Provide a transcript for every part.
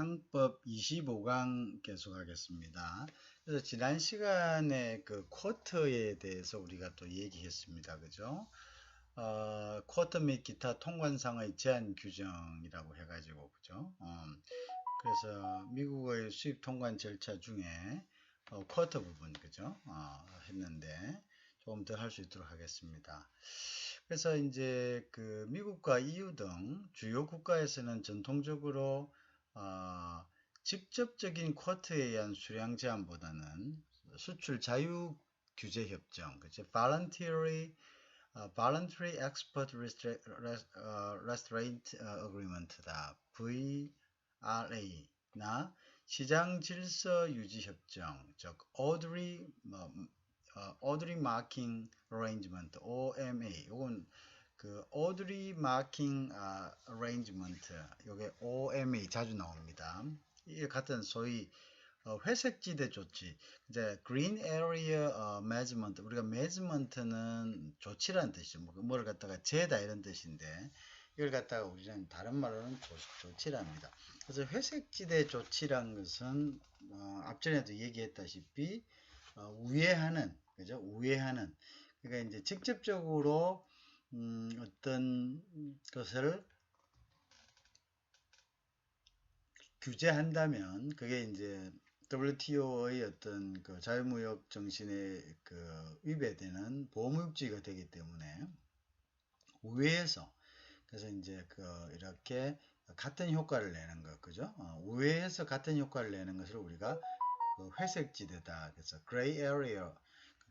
형법 25강 계속하겠습니다. 그래서 지난 시간에 그 쿼터에 대해서 우리가 또 얘기했습니다. 그죠? 쿼터 및 기타 통관상의 제한 규정이라고 해가지고, 그죠? 그래서 미국의 수입 통관 절차 중에 쿼터 부분, 그죠? 했는데 조금 더 할 수 있도록 하겠습니다. 그래서 이제 그 미국과 EU 등 주요 국가에서는 전통적으로 직접적인 쿼터에 의한 수량 제한보다는 수출 자유 규제 협정, 그죠? Voluntary Export Restraint Agreement다. VRA나 시장 질서 유지 협정, 즉 Orderly Marking Arrangement (OMA). 요건 그 Orderly Marking Arrangement, 요게 OMA 자주 나옵니다. 이게 같은 소위 회색지대 조치, 이제 Green Area Measurement, 우리가 measurement는 조치라는 뜻이죠. 뭐를 갖다가 재다 이런 뜻인데, 이걸 갖다가 우리는 다른 말로는 조치랍니다. 그래서 회색지대 조치란 것은 앞전에도 얘기했다시피 우회하는, 그죠? 우회하는. 그러니까 이제 직접적으로 어떤 것을 규제한다면 그게 이제 WTO의 어떤 그 자유무역 정신에 그 위배되는 보호무역주의가 되기 때문에 우회해서, 그래서 이제 그 이렇게 같은 효과를 내는 것, 그죠? 우회해서 같은 효과를 내는 것을 우리가 그 회색지대다, 그래서 gray area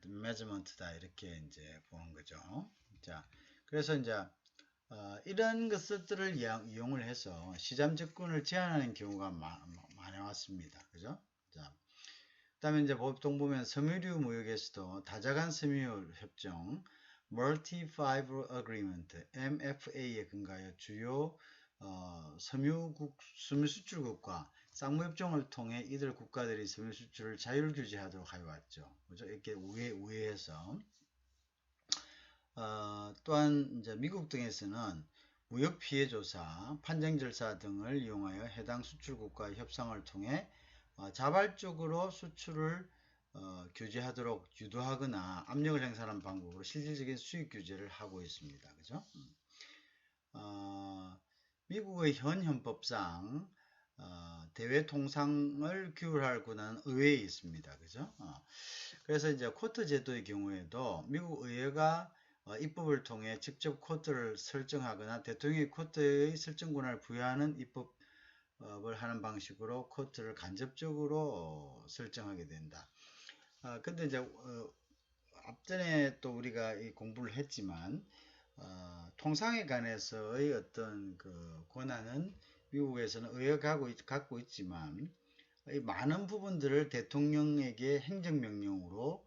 measurement다, 이렇게 이제 보는 거죠. 자, 그래서 이제 이런 것들을 이용을 해서 시장 접근을 제한하는 경우가 많이 왔습니다. 그죠? 자, 그 다음에 이제 보통 보면 섬유류 무역에서도 다자간 섬유 협정, Multi-Fiber Agreement, MFA에 근거하여 주요 섬유 수출국과 쌍무협정을 통해 이들 국가들이 섬유 수출을 자율 규제하도록 하여 왔죠. 그죠? 이렇게 우회해서. 또한 이제 미국 등에서는 무역 피해 조사, 판정 절차 등을 이용하여 해당 수출국과의 협상을 통해 자발적으로 수출을 규제하도록 유도하거나 압력을 행사하는 방법으로 실질적인 수익 규제를 하고 있습니다. 그죠? 미국의 현 헌법상 대외 통상을 규율할 권한은 의회에 있습니다. 그죠? 그래서 이제 쿼터 제도의 경우에도 미국 의회가 입법을 통해 직접 쿼터를 설정하거나 대통령이 쿼터의 설정 권한을 부여하는 입법을 하는 방식으로 쿼터를 간접적으로 설정하게 된다. 근데 이제 앞전에 또 우리가 이 공부를 했지만 통상에 관해서의 어떤 그 권한은 미국에서는 의회가 갖고 있지만 많은 부분들을 대통령에게 행정명령으로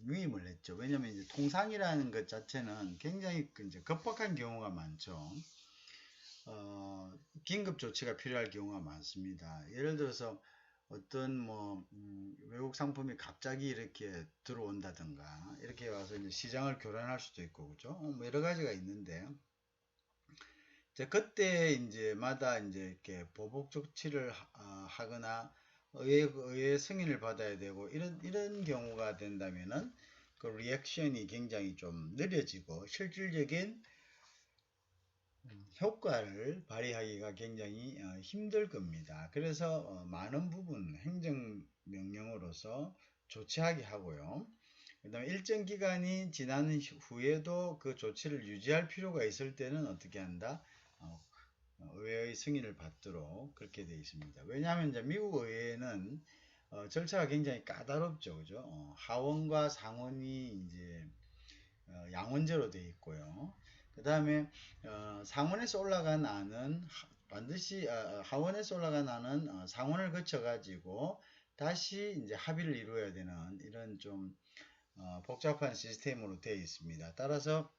위임을 했죠. 왜냐하면 이제 통상이라는 것 자체는 굉장히 이제 급박한 경우가 많죠. 긴급 조치가 필요할 경우가 많습니다. 예를 들어서 어떤 외국 상품이 갑자기 이렇게 들어온다든가, 이렇게 와서 이제 시장을 교란할 수도 있고, 그죠? 여러 가지가 있는데, 이제 그때 이제마다 이제 이렇게 보복 조치를 하거나 의회 승인을 받아야 되고, 이런 경우가 된다면은 그 리액션이 굉장히 좀 느려지고 실질적인 효과를 발휘하기가 굉장히 힘들 겁니다. 그래서 많은 부분 행정명령으로서 조치하게 하고요. 그 다음에 일정 기간이 지난 후에도 그 조치를 유지할 필요가 있을 때는 어떻게 한다? 의회의 승인을 받도록 그렇게 되어 있습니다. 왜냐하면 이제 미국 의회는 절차가 굉장히 까다롭죠. 그죠? 하원과 상원이 이제 양원제로 되어 있고요. 그 다음에 상원에서 올라간 안은 반드시 하원에서 올라간 안은 상원을 거쳐 가지고 다시 이제 합의를 이루어야 되는 이런 좀 복잡한 시스템으로 되어 있습니다. 따라서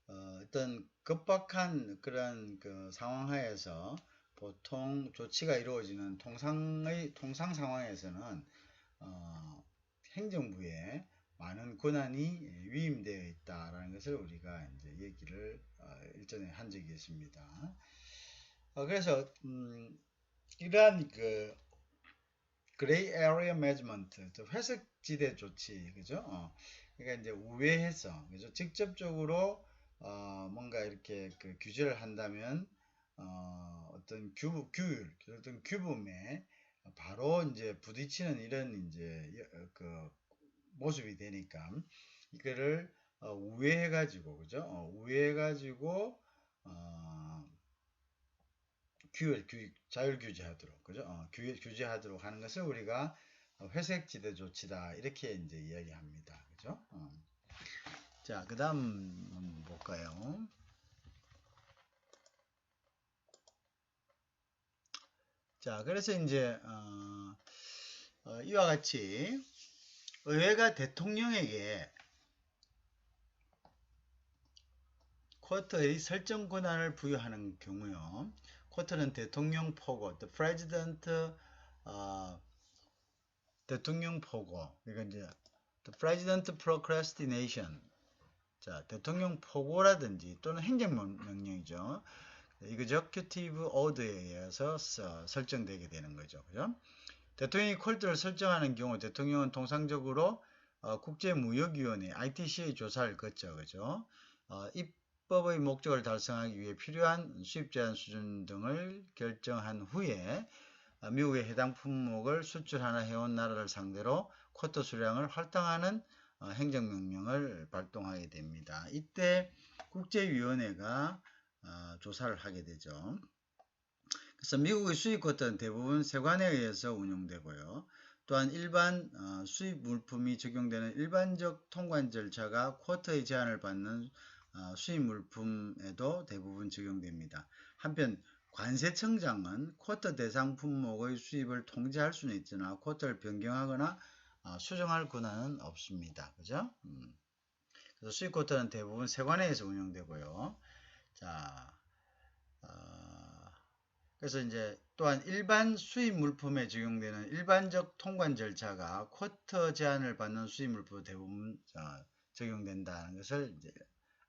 어떤 급박한 그런 그 상황 하에서 보통 조치가 이루어지는 통상 상황에서는 행정부에 많은 권한이 위임되어 있다라는 것을 우리가 이제 얘기를 일전에 한 적이 있습니다. 그래서 이러한 그 그레이 에리어 매니지먼트, 회색 지대 조치, 그죠? 그러니까 이제 우회해서, 그죠? 직접적으로 뭔가 이렇게 그 규제를 한다면 어떤 규율, 어떤 규범에 바로 이제 부딪히는 이런 이제 그 모습이 되니까 이거를 우회해가지고, 그죠? 우회해가지고 자율 규제하도록, 그죠? 규제하도록 하는 것을 우리가 회색 지대 조치다 이렇게 이제 이야기합니다, 그죠? 자, 그 다음 볼까요? 자, 그래서 이제 이와 같이 의회가 대통령에게 쿼터의 설정 권한을 부여하는 경우요. 쿼터는 대통령 포고, the president, 대통령 포고, 그러니까 이제 the president procrastination. 자, 대통령 포고라든지 또는 행정명령이죠. executive order에 의해서 설정되게 되는 거죠. 그죠? 대통령이 쿼터를 설정하는 경우 대통령은 통상적으로 국제무역위원회 ITC의 조사를 거쳐, 그죠? 입법의 목적을 달성하기 위해 필요한 수입 제한 수준 등을 결정한 후에 미국의 해당 품목을 수출하나 해온 나라를 상대로 쿼터 수량을 할당하는 행정명령을 발동하게 됩니다. 이때 국제위원회가 조사를 하게 되죠. 그래서 미국의 수입 쿼터는 대부분 세관에 의해서 운용되고요. 또한 일반 수입 물품이 적용되는 일반적 통관 절차가 쿼터의 제한을 받는 수입 물품에도 대부분 적용됩니다. 한편 관세청장은 쿼터 대상 품목의 수입을 통제할 수는 있으나 쿼터를 변경하거나 수정할 권한은 없습니다. 그죠? 그래서 수입 쿼터는 대부분 세관회에서 운영되고요. 자, 그래서 이제 또한 일반 수입 물품에 적용되는 일반적 통관 절차가 쿼터 제한을 받는 수입 물품 대부분 적용된다는 것을 이제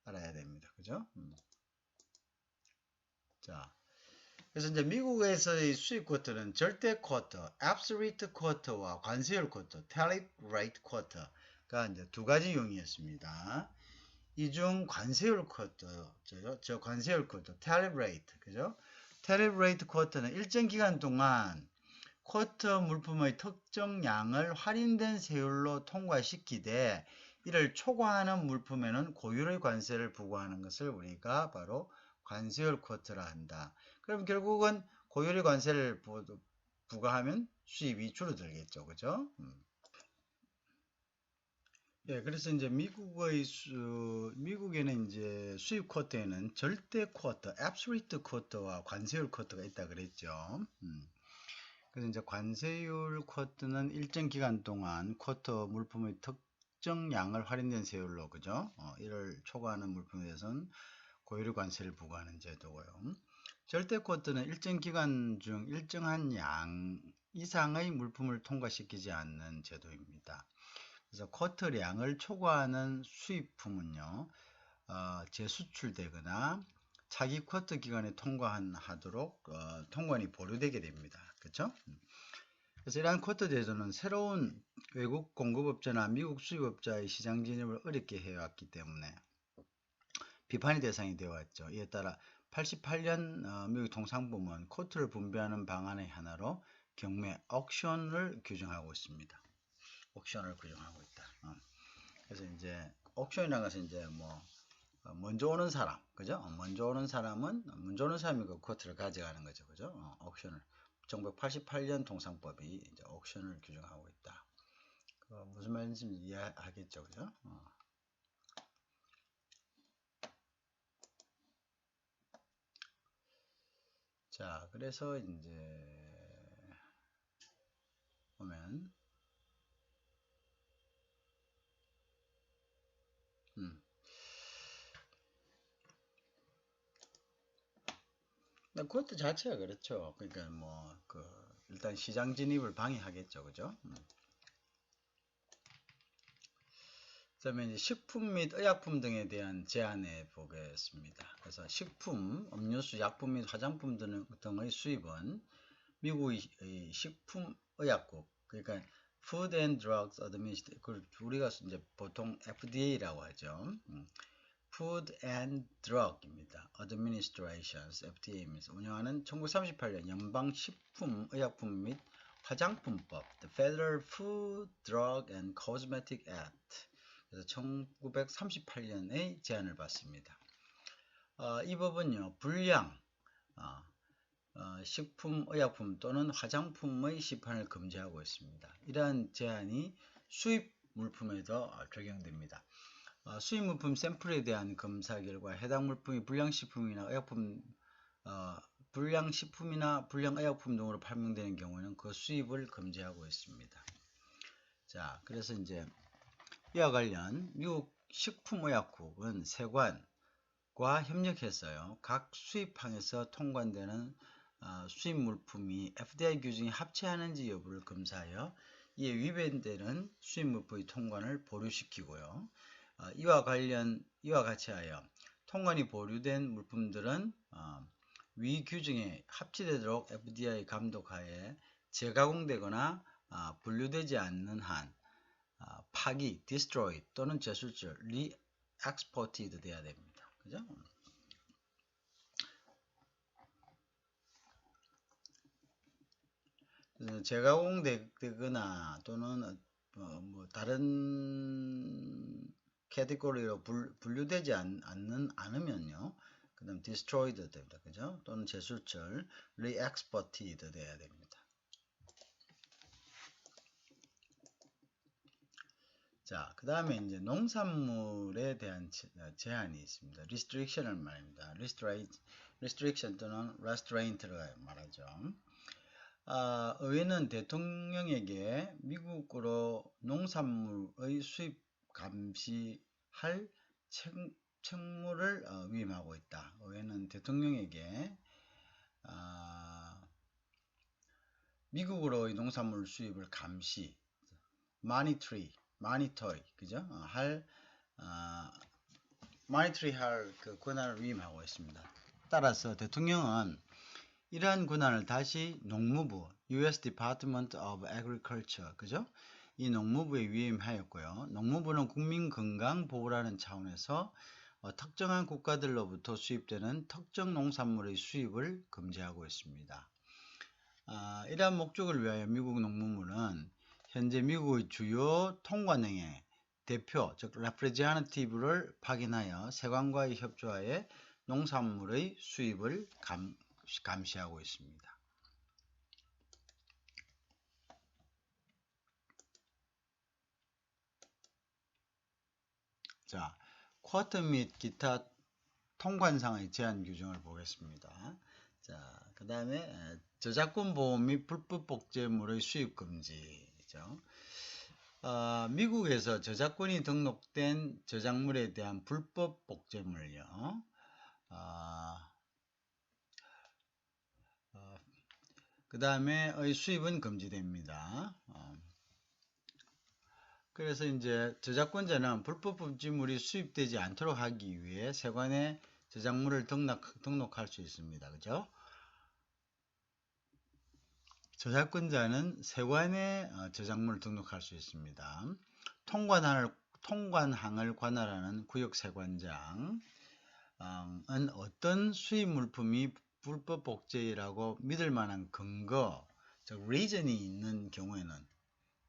알아야 됩니다. 그죠? 자, 그래서 이제 미국에서의 수입 쿼터는 절대 쿼터, absolute 쿼터와 관세율 쿼터, tariff rate 쿼터가 이제 두 가지 용이었습니다. 이 중 관세율 쿼터, 저 관세율 쿼터, tariff rate, 그죠? tariff rate 쿼터는 일정 기간 동안 쿼터 물품의 특정 양을 할인된 세율로 통과시키되 이를 초과하는 물품에는 고율의 관세를 부과하는 것을 우리가 바로 관세율 쿼터라 한다. 그럼 결국은 고율의 관세를 부과하면 수입이 줄어들겠죠. 그죠? 예, 그래서 이제 미국에는 이제 수입 쿼터에는 절대 쿼터, absolute 쿼터와 관세율 쿼터가 있다 그랬죠. 그래서 이제 관세율 쿼터는 일정 기간 동안 쿼터 물품의 특정 양을 할인된 세율로, 그죠? 이를 초과하는 물품에 대해서는 고율 관세를 부과하는 제도고요. 절대 쿼터는 일정 기간 중 일정한 양 이상의 물품을 통과시키지 않는 제도입니다. 그래서 쿼터량을 초과하는 수입품은요, 재수출되거나 차기 쿼터 기간에 통과하도록 통관이 보류되게 됩니다. 그렇죠? 그래서 이러한 쿼터 제도는 새로운 외국 공급업자나 미국 수입업자의 시장 진입을 어렵게 해왔기 때문에 비판의 대상이 되어왔죠. 이에 따라 88년 미국 통상부는 쿼터를 분배하는 방안의 하나로 경매 옥션을 규정하고 있습니다. 옥션을 규정하고 있다. 그래서 이제 옥션이라는 것은 이제 뭐 먼저 오는 사람, 그죠? 먼저 오는 사람이 그 쿼터를 가져가는 거죠, 그죠? 옥션을 1988년 통상법이 이제 옥션을 규정하고 있다. 무슨 말인지 이해하겠죠, 그죠? 자, 그래서 이제 보면 그것도 자체가 그렇죠. 그러니까 뭐 일단 시장 진입을 방해하겠죠, 그죠? 그다음에 이제 식품 및 의약품 등에 대한 제한해 보겠습니다. 그래서 식품, 음료수, 약품 및 화장품 등의 수입은 미국의 식품 의약국, 그러니까 Food and Drugs Administration, 우리가 이제 보통 FDA라고 하죠. Food and Drug입니다. Administrations, FDA면서 운영하는 1938년 연방식품의약품 및 화장품법, The Federal Food, Drug and Cosmetic Act. 그래서 1938년에 제안을 받습니다. 이 법은요, 불량 식품, 의약품 또는 화장품의 시판을 금지하고 있습니다. 이러한 제한이 수입 물품에도 적용됩니다. 수입 물품 샘플에 대한 검사 결과 해당 물품이 불량식품이나 의약품, 불량식품이나 불량의약품 등으로 판명되는 경우에는 그 수입을 금지하고 있습니다. 자, 그래서 이제 이와 관련 미국 식품의약국은 세관과 협력했어요. 각 수입항에서 통관되는 수입 물품이 FDA 규정에 합치하는지 여부를 검사하여 이에 위반되는 수입 물품의 통관을 보류시키고요. 이와 같이 하여 통관이 보류된 물품들은 위 규정에 합치되도록 FDA 감독하에 재가공되거나 분류되지 않는 한 파기, destroy 또는 재술절, re-exported 돼야 됩니다. 그죠? 재가공되거나 또는 뭐 다른 캐테고리로 분류되지 않으면요. 그 다음 destroyed 됩니다. 그죠? 또는 재술절, re-exported 돼야 됩니다. 자, 그 다음에 이제 농산물에 대한 제한이 있습니다. restriction을 말합니다. restriction 또는 restraint를 말하죠. 의회는 대통령에게 미국으로 농산물의 수입 감시할 책무를 위임하고 있다. 의회는 대통령에게 미국으로의 농산물 수입을 감시, monitor, 그죠? monitor 할 그 권한을 위임하고 있습니다. 따라서 대통령은 이러한 권한을 다시 농무부, U.S. Department of Agriculture, 그죠? 이 농무부에 위임하였고요. 농무부는 국민 건강 보호라는 차원에서 특정한 국가들로부터 수입되는 특정 농산물의 수입을 금지하고 있습니다. 이러한 목적을 위하여 미국 농무부는 현재 미국의 주요 통관행의 대표, 즉 representative를 파견하여 세관과의 협조하에 농산물의 수입을 감시하고 있습니다. 자, 쿼터 및 기타 통관상의 제한 규정을 보겠습니다. 자, 그 다음에 저작권 보호 및 불법 복제물의 수입 금지죠. 미국에서 저작권이 등록된 저작물에 대한 불법 복제물요. 그 다음에 수입은 금지됩니다. 그래서 이제 저작권자는 불법 복제물이 수입되지 않도록 하기 위해 세관에 저작물을 등록할 수 있습니다. 그죠? 저작권자는 세관에 저작물을 등록할 수 있습니다. 통관항을 관할하는 구역세관장은 어떤 수입 물품이 불법 복제라고 믿을 만한 근거, 즉 reason이 있는 경우에는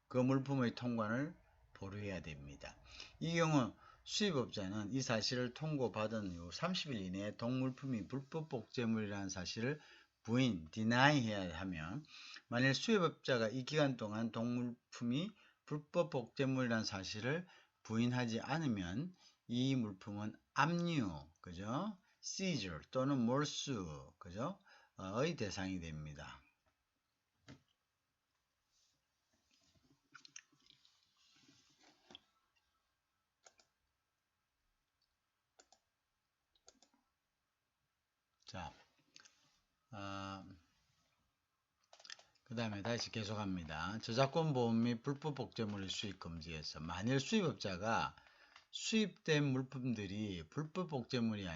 그 물품의 통관을 보류해야 됩니다. 이 경우 수입업자는 이 사실을 통고받은 후 30일 이내에 동물품이 불법 복제물이라는 사실을 부인, deny 해야 하면 만일 수입업자가 이 기간 동안 동물품이 불법 복제물이라는 사실을 부인하지 않으면 이 물품은 압류, 그죠? seizure 또는 몰수, 그죠? 의 대상이 됩니다. 자, 그 다음에 다시 계속합니다. 저작권 보호 및 불법 복제물의 수입 금지에서 만일 수입업자가 수입된 물품들이 불법 복제물이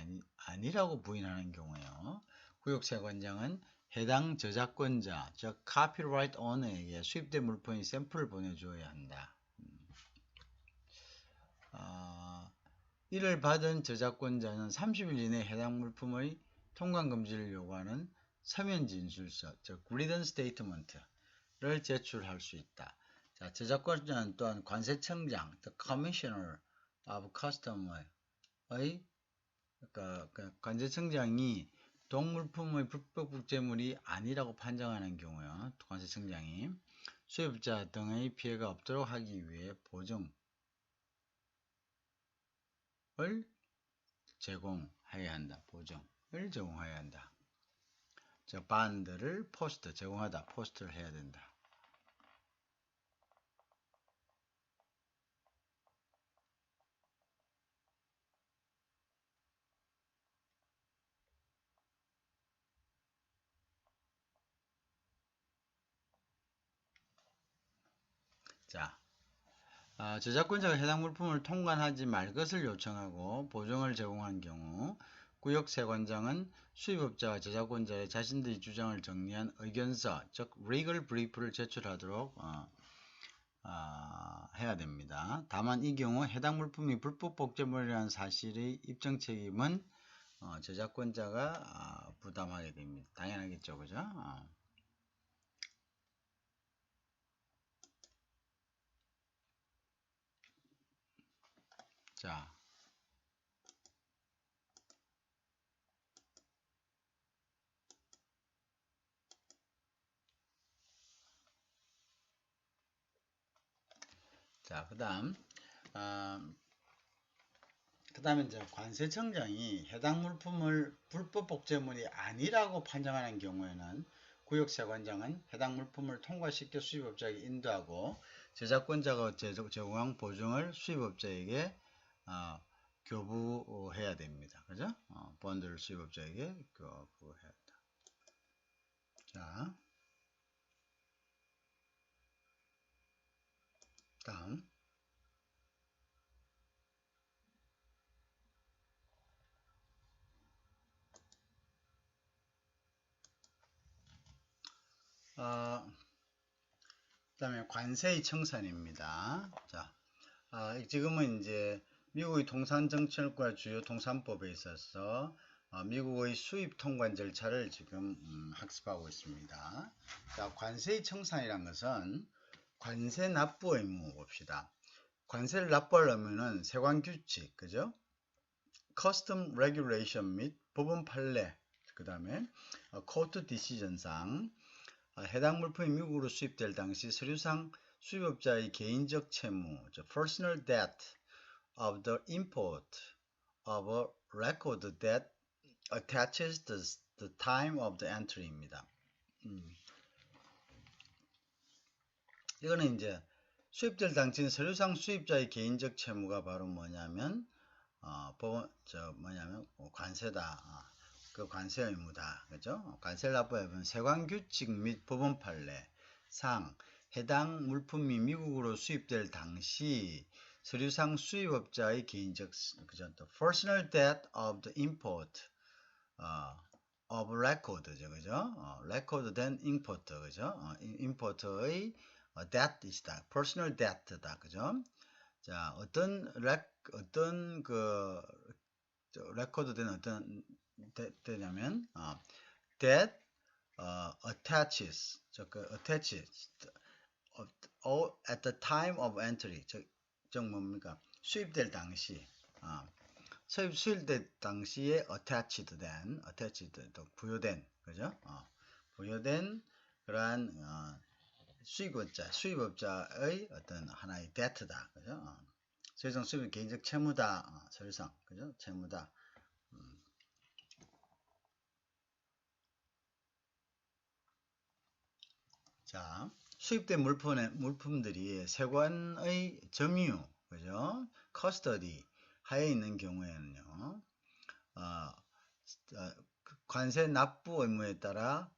아니라고 부인하는 경우에요. 구역세관장은 해당 저작권자, 즉 카피라이트 오너에게 수입된 물품의 샘플을 보내줘야 한다. 이를 받은 저작권자는 30일 이내 해당 물품의 통관 금지를 요구하는 서면 진술서, 즉 written statement를 제출할 수 있다. 자, 저작권자는 또한 관세청장, the Commissioner of Custom의 관세청장이 동물품의 불법 복제물이 아니라고 판정하는 경우요, 관세청장이 수입자 등의 피해가 없도록 하기 위해 보증을 제공해야 한다. 보증을 제공해야 한다. 즉 반드를 포스트 제공하다. 포스트를 해야 된다. 자, 저작권자가 해당 물품을 통관하지 말 것을 요청하고 보증을 제공한 경우 구역세관장은 수입업자와 저작권자의 자신들의 주장을 정리한 의견서, 즉 legal brief를 제출하도록 해야 됩니다. 다만 이 경우 해당 물품이 불법 복제물이라는 사실의 입증 책임은 저작권자가 부담하게 됩니다. 당연하겠죠, 그죠? 자, 그다음에 이제 관세청장이 해당 물품을 불법 복제물이 아니라고 판정하는 경우에는 구역세관장은 해당 물품을 통과시켜 수입업자에게 인도하고 저작권자가 제공한 보증을 수입업자에게 교부해야 됩니다. 그죠? 본드를 수입업자에게 교부해야 한다. 자, 다음. 그다음에 관세의 청산입니다. 자, 지금은 이제 미국의 통산정책과 주요 통산법에 있어서 미국의 수입 통관 절차를 지금 학습하고 있습니다. 자, 관세의 청산이란 것은 관세 납부 의무 봅시다. 관세를 납부하려면은 세관 규칙, 그죠? custom regulation 및 법원 판례, 그 다음에 코트 디시전상 해당 물품이 미국으로 수입될 당시 서류상 수입업자의 개인적 채무, personal debt of the import of a record that attaches the time of the entry입니다. 이거는 이제 수입될 당시 서류상 수입자의 개인적 채무가 바로 뭐냐면 관세다. 그 관세 의무다. 그죠? 관세를 납부하면 세관 규칙 및 법원 판례 상 해당 물품이 미국으로 수입될 당시 서류상 수입업자의 개인적 그죠? personal debt of the import of record죠. 그죠? record된 import 그죠? import의 debt이다. personal debt다. 그죠? 자, 어떤 레코드된 어떤 되냐면 that attaches at the time of entry 즉 뭡니까? 수입될 당시 수입될 당시에 attached 부여된 그죠? 부여된 그러한 수입업자의 어떤 하나의 debt다. 그죠? 서류상 수입은 개인적 채무다. 서류상 그죠? 채무다. 자, 수입된 물품들이 세관의 점유, 그죠? 커스터디 하에 있는 경우에는요, 관세 납부 의무에 따라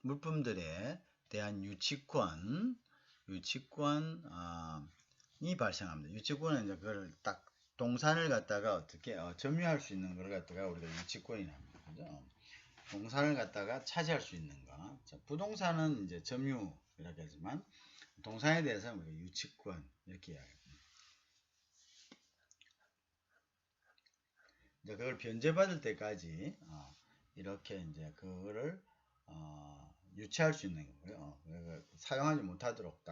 물품들에 대한 유치권이 발생합니다. 유치권은 이제 그걸 딱 동산을 갖다가 어떻게 점유할 수 있는 걸 갖다가 우리가 유치권이라 합니다. 그죠? 동산을 갖다가 차지할 수 있는 거. 자, 부동산은 이제 점유 이렇게 하지만 동산에 대해서는 우리가 유치권 이렇게 이야기합니다. 이제 그걸 변제받을 때까지 이렇게 이제 그거를 유치할 수 있는 거고요. 사용하지 못하도록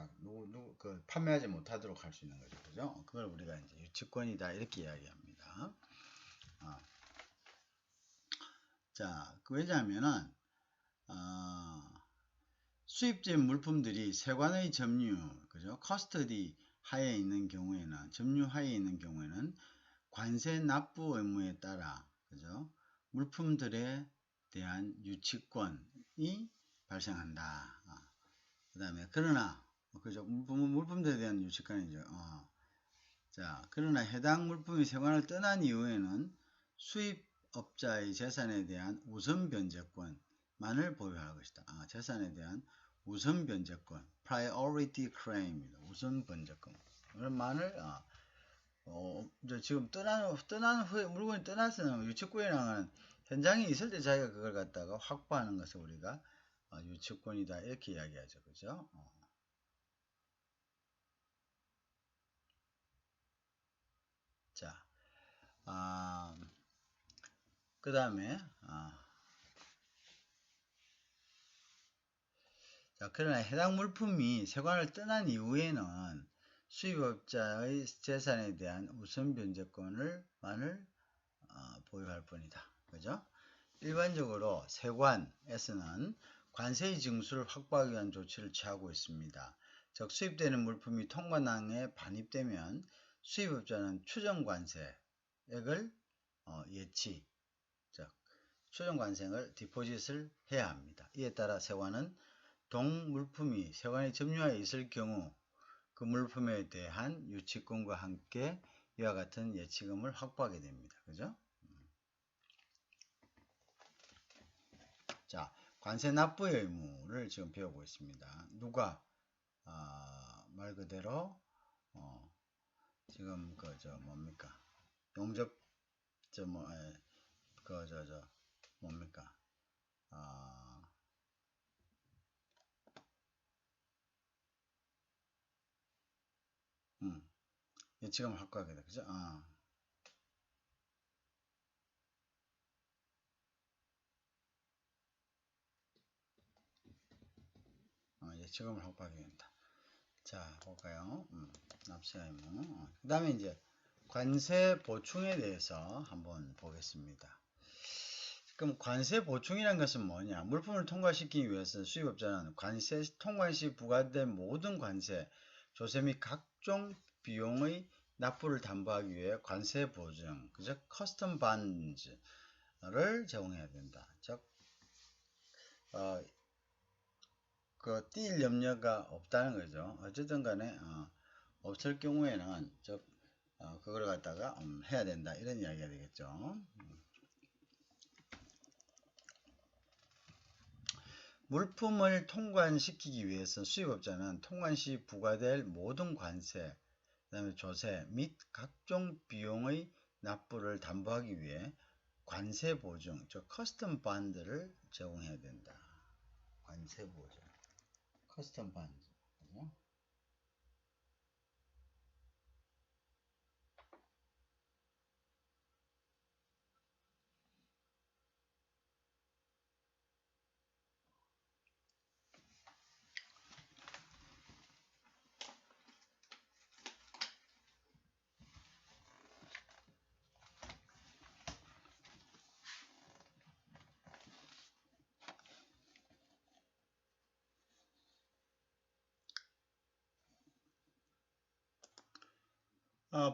그 판매하지 못하도록 할 수 있는 거죠. 그죠? 그걸 우리가 이제 유치권이다 이렇게 이야기합니다. 자, 왜냐하면은 수입된 물품들이 세관의 점유, 그죠? 커스터디 하에 있는 경우에는 점유 하에 있는 경우에는 관세 납부 의무에 따라, 그죠? 물품들에 대한 유치권이 발생한다. 그 다음에 그러나 그죠? 물품들에 대한 유치권이죠. 자, 그러나 해당 물품이 세관을 떠난 이후에는 수입업자의 재산에 대한 우선 변제권만을 보유할 것이다. 재산에 대한 우선 변제권, priority claim입니다. 우선 변제권만을 이제 지금 떠난 후에 물건이 떠났으면 유치권이랑은 현장에 있을 때 자기가 그걸 갖다가 확보하는 것을 우리가 유치권이다 이렇게 이야기하죠. 그죠? 자, 그 다음에 자, 그러나 해당 물품이 세관을 떠난 이후에는 수입업자의 재산에 대한 우선 변제권만을 보유할 뿐이다. 그죠? 일반적으로 세관에서는 관세의 징수를 확보하기 위한 조치를 취하고 있습니다. 즉 수입되는 물품이 통관항에 반입되면 수입업자는 추정관세액을 예치, 즉 추정관세액을 디포짓을 해야 합니다. 이에 따라 세관은 동 물품이 세관의 점유하에 있을 경우 그 물품에 대한 유치권과 함께 이와 같은 예치금을 확보하게 됩니다. 그죠? 자, 관세 납부의 의무를 지금 배우고 있습니다. 누가 말 그대로 지금 뭡니까? 용접 뭡니까? 예치금을 확보하게 돼. 그죠? 예치금을 확보하게 된다. 자, 볼까요? 납세 의무. 그 다음에 이제 관세 보충에 대해서 한번 보겠습니다. 그럼 관세 보충이란 것은 뭐냐? 물품을 통과시키기 위해서 수입업자는 관세 통관 시 부과된 모든 관세, 조세 및 각종 비용의 납부를 담보하기 위해 관세 보증, 그죠? 커스텀 반즈를 제공해야 된다. 즉, 뛸 염려가 없다는 거죠. 어쨌든 간에 없을 경우에는 즉 그걸 갖다가 해야 된다 이런 이야기가 되겠죠. 물품을 통관시키기 위해서 수입업자는 통관 시 부과될 모든 관세, 그다음에 조세 및 각종 비용의 납부를 담보하기 위해 관세 보증, 즉 커스텀 반드를 제공해야 된다. 관세 보증, 커스텀 반드.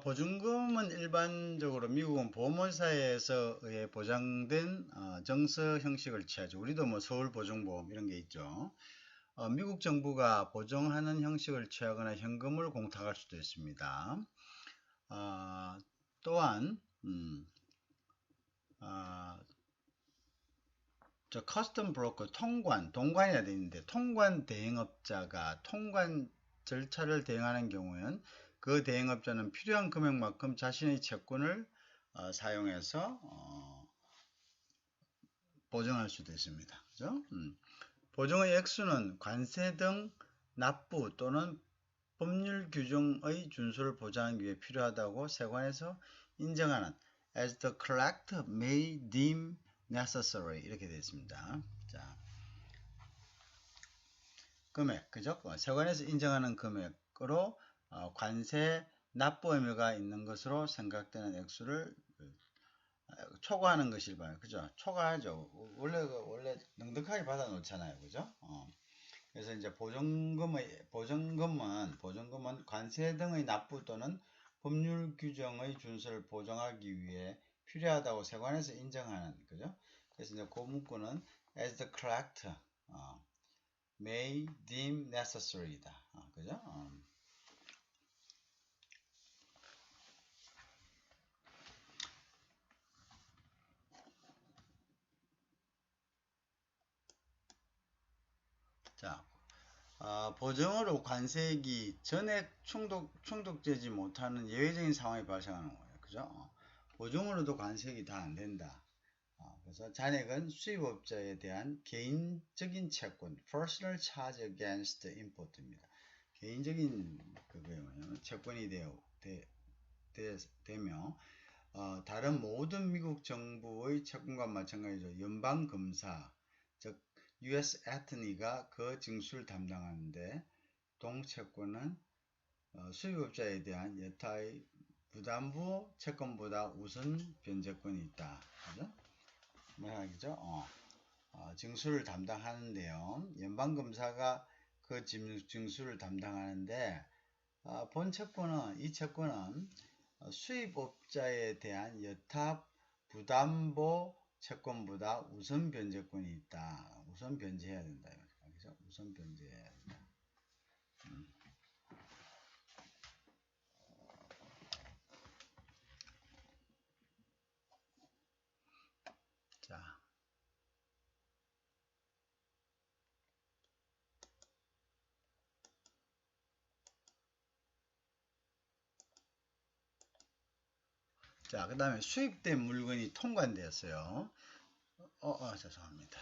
보증금은 일반적으로 미국은 보험회사에서 의해 보장된 정서 형식을 취하죠. 우리도 뭐 서울보증보험 이런 게 있죠. 미국 정부가 보증하는 형식을 취하거나 현금을 공탁할 수도 있습니다. 또한 저 커스텀 브로커 동관이라 되어 있는데 통관 대행업자가 통관 절차를 대행하는 경우에는 그 대행업자는 필요한 금액만큼 자신의 채권을 사용해서 보증할 수도 있습니다. 그죠? 보증의 액수는 관세 등 납부 또는 법률 규정의 준수를 보장하기 위해 필요하다고 세관에서 인정하는 as the collector may deem necessary 이렇게 되어 있습니다. 자, 금액, 그죠? 세관에서 인정하는 금액으로 관세 납부 의무가 있는 것으로 생각되는 액수를 초과하는 것일 바에, 그죠? 초과하죠. 원래 넉넉하게 받아 놓잖아요, 그죠? 그래서 이제 보증금은 관세 등의 납부 또는 법률 규정의 준수를 보장하기 위해 필요하다고 세관에서 인정하는, 그죠? 그래서 이제 그 문구는 as the collector may deem necessary다, 그죠? 자, 보증으로 관세액이 전액 충족되지 못하는 예외적인 상황이 발생하는 거예요. 그죠? 보증으로도 관세액이 다 안 된다. 그래서 잔액은 수입업자에 대한 개인적인 채권, personal charge against import입니다. 개인적인 그거예요. 채권이 되며 다른 모든 미국 정부의 채권과 마찬가지로 연방검사, 즉 US Attorney가 그 징수를 담당하는데 동채권은 수입업자에 대한 여타의 부담부 채권보다 우선 변제권이 있다. 그죠? 뭐라죠? 징수를 담당하는데요. 연방검사가 그 징수를 담당하는데 이 채권은 수입업자에 대한 여타 부담보 채권보다 우선 변제권이 있다. 우선 변제해야 된다. 그죠? 우선 변제해야 된다. 자, 그 다음에 수입된 물건이 통관되었어요. 죄송합니다.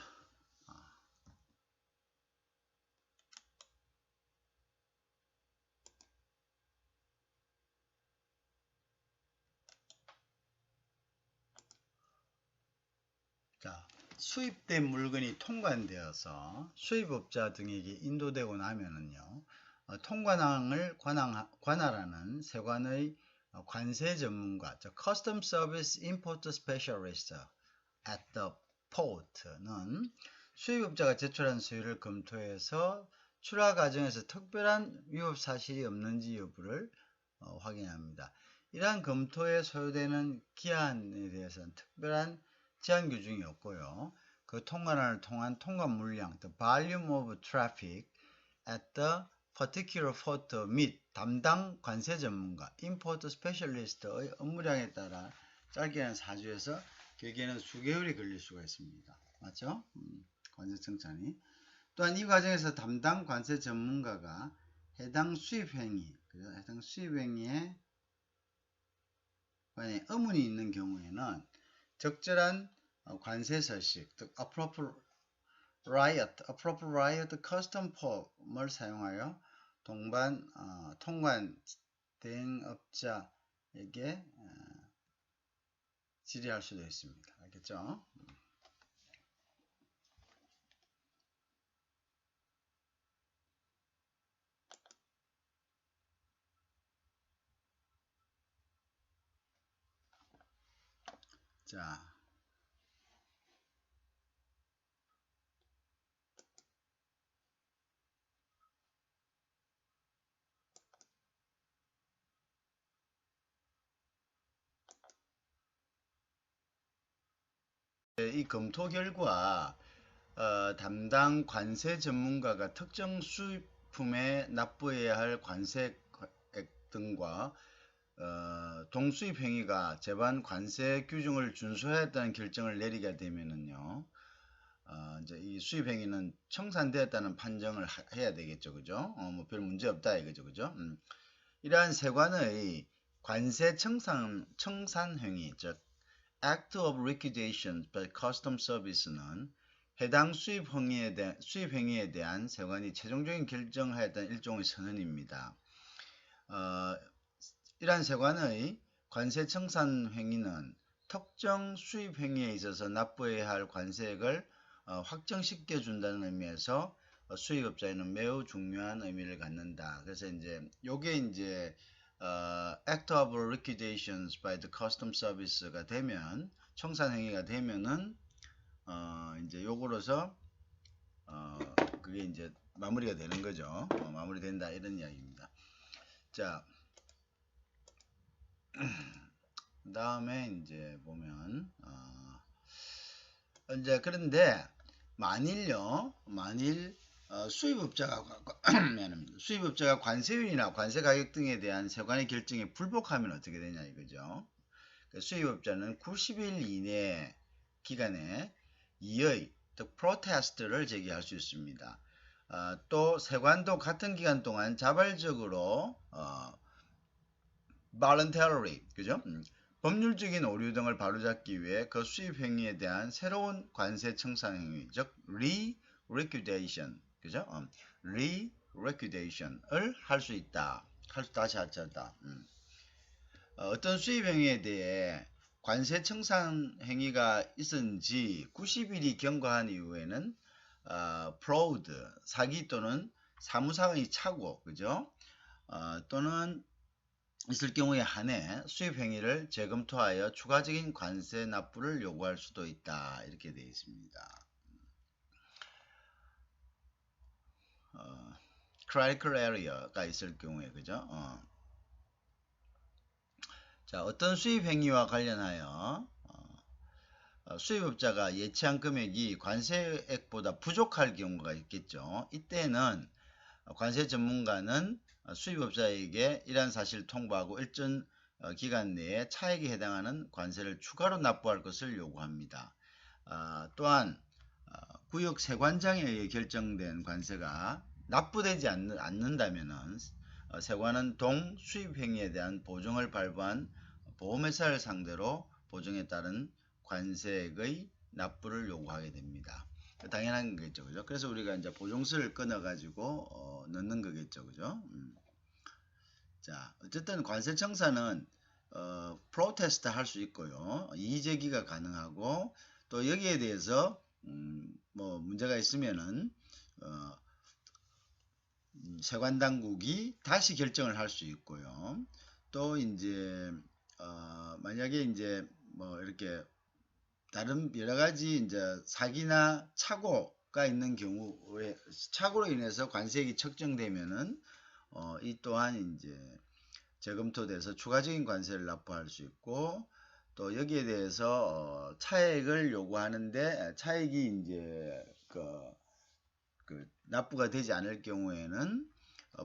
자, 수입된 물건이 통관되어서 수입업자 등에게 인도되고 나면은요, 통관항을 관할하는 세관의 관세 전문가, 즉 Custom Service Import Specialist at the port는 수입업자가 제출한 서류를 검토해서 출하 과정에서 특별한 위법 사실이 없는지 여부를 확인합니다. 이러한 검토에 소요되는 기한에 대해서는 특별한 제한 규정이 없고요. 그 통관을 통한 통관 물량, the volume of traffic at the particular port 및 담당 관세 전문가, import specialist의 업무량에 따라 짧게는 4주에서 길게는 수개월이 걸릴 수가 있습니다. 맞죠? 관세 청산이. 또한 이 과정에서 담당 관세 전문가가 해당 수입행위에 관해 의문이 있는 경우에는 적절한 관세 서식, 즉 appropriate custom form을 사용하여 통관 대행업자에게 질의할 수도 있습니다. 알겠죠? 자, 이 검토 결과 담당 관세 전문가가 특정 수입품에 납부해야 할 관세액 등과 동수입 행위가 제반 관세 규정을 준수해야 했다는 결정을 내리게 되면은요, 이제 이 수입 행위는 청산되었다는 판정을 해야 되겠죠, 그죠? 뭐 별 문제 없다 이거죠, 그죠? 이러한 세관의 관세 청산 행위, 즉 Act of Liquidation by Custom Service는 해당 수입 행위에 대한 세관이 최종적인 결정하에 대한 일종의 선언입니다. 이러한 세관의 관세 청산 행위는 특정 수입 행위에 있어서 납부해야 할 관세액을 확정시켜 준다는 의미에서 수입업자에는 매우 중요한 의미를 갖는다. 그래서 이제 요게 이제 Act of Liquidations by the Custom Service가 되면 청산 행위가 되면은 이제 요거로서 그게 이제 마무리가 되는 거죠. 마무리된다 이런 이야기입니다. 자, 다음에 이제 보면 이제 그런데 만일 수입업자가 수입업자가 관세율이나 관세 가격 등에 대한 세관의 결정에 불복하면 어떻게 되냐 이거죠. 수입업자는 90일 이내 기간에 이의 즉 프로테스트를 제기할 수 있습니다. 또 세관도 같은 기간 동안 자발적으로 voluntarily 그죠? 법률적인 오류 등을 바로잡기 위해 그 수입 행위에 대한 새로운 관세 청산 행위, 즉 re-liquidation, 그죠? re-liquidation을 할 수 있다. 다시 하자. 어떤 수입 행위에 대해 관세 청산 행위가 있은지 90일이 경과한 이후에는 fraud, 사기 또는 사무상의 착오, 그죠? 또는 있을 경우에 한해 수입 행위를 재검토하여 추가적인 관세 납부를 요구할 수도 있다. 이렇게 되어 있습니다. critical area가 있을 경우에 그죠? 자, 어떤 수입 행위와 관련하여 수입업자가 예치한 금액이 관세액보다 부족할 경우가 있겠죠. 이때는 관세 전문가는 수입업자에게 이러한 사실을 통보하고 일정 기간 내에 차액에 해당하는 관세를 추가로 납부할 것을 요구합니다. 또한 구역 세관장에 의해 결정된 관세가 납부되지 않는다면 세관은 동 수입행위에 대한 보증을 발부한 보험회사를 상대로 보증에 따른 관세액의 납부를 요구하게 됩니다. 당연한 거겠죠, 그죠? 그래서 우리가 이제 보증서를 끊어가지고 넣는 거겠죠, 그죠? 자, 어쨌든 관세 청산은 프로테스트 할 수 있고요, 이의제기가 가능하고 또 여기에 대해서 뭐 문제가 있으면은 세관 당국이 다시 결정을 할 수 있고요. 또 이제 만약에 이제 뭐 이렇게 다른 여러 가지 이제 사기나 착오가 있는 경우에 착오로 인해서 관세액이 책정되면은 이 또한 이제 재검토돼서 추가적인 관세를 납부할 수 있고 또 여기에 대해서 차액을 요구하는데 차액이 이제 그 납부가 되지 않을 경우에는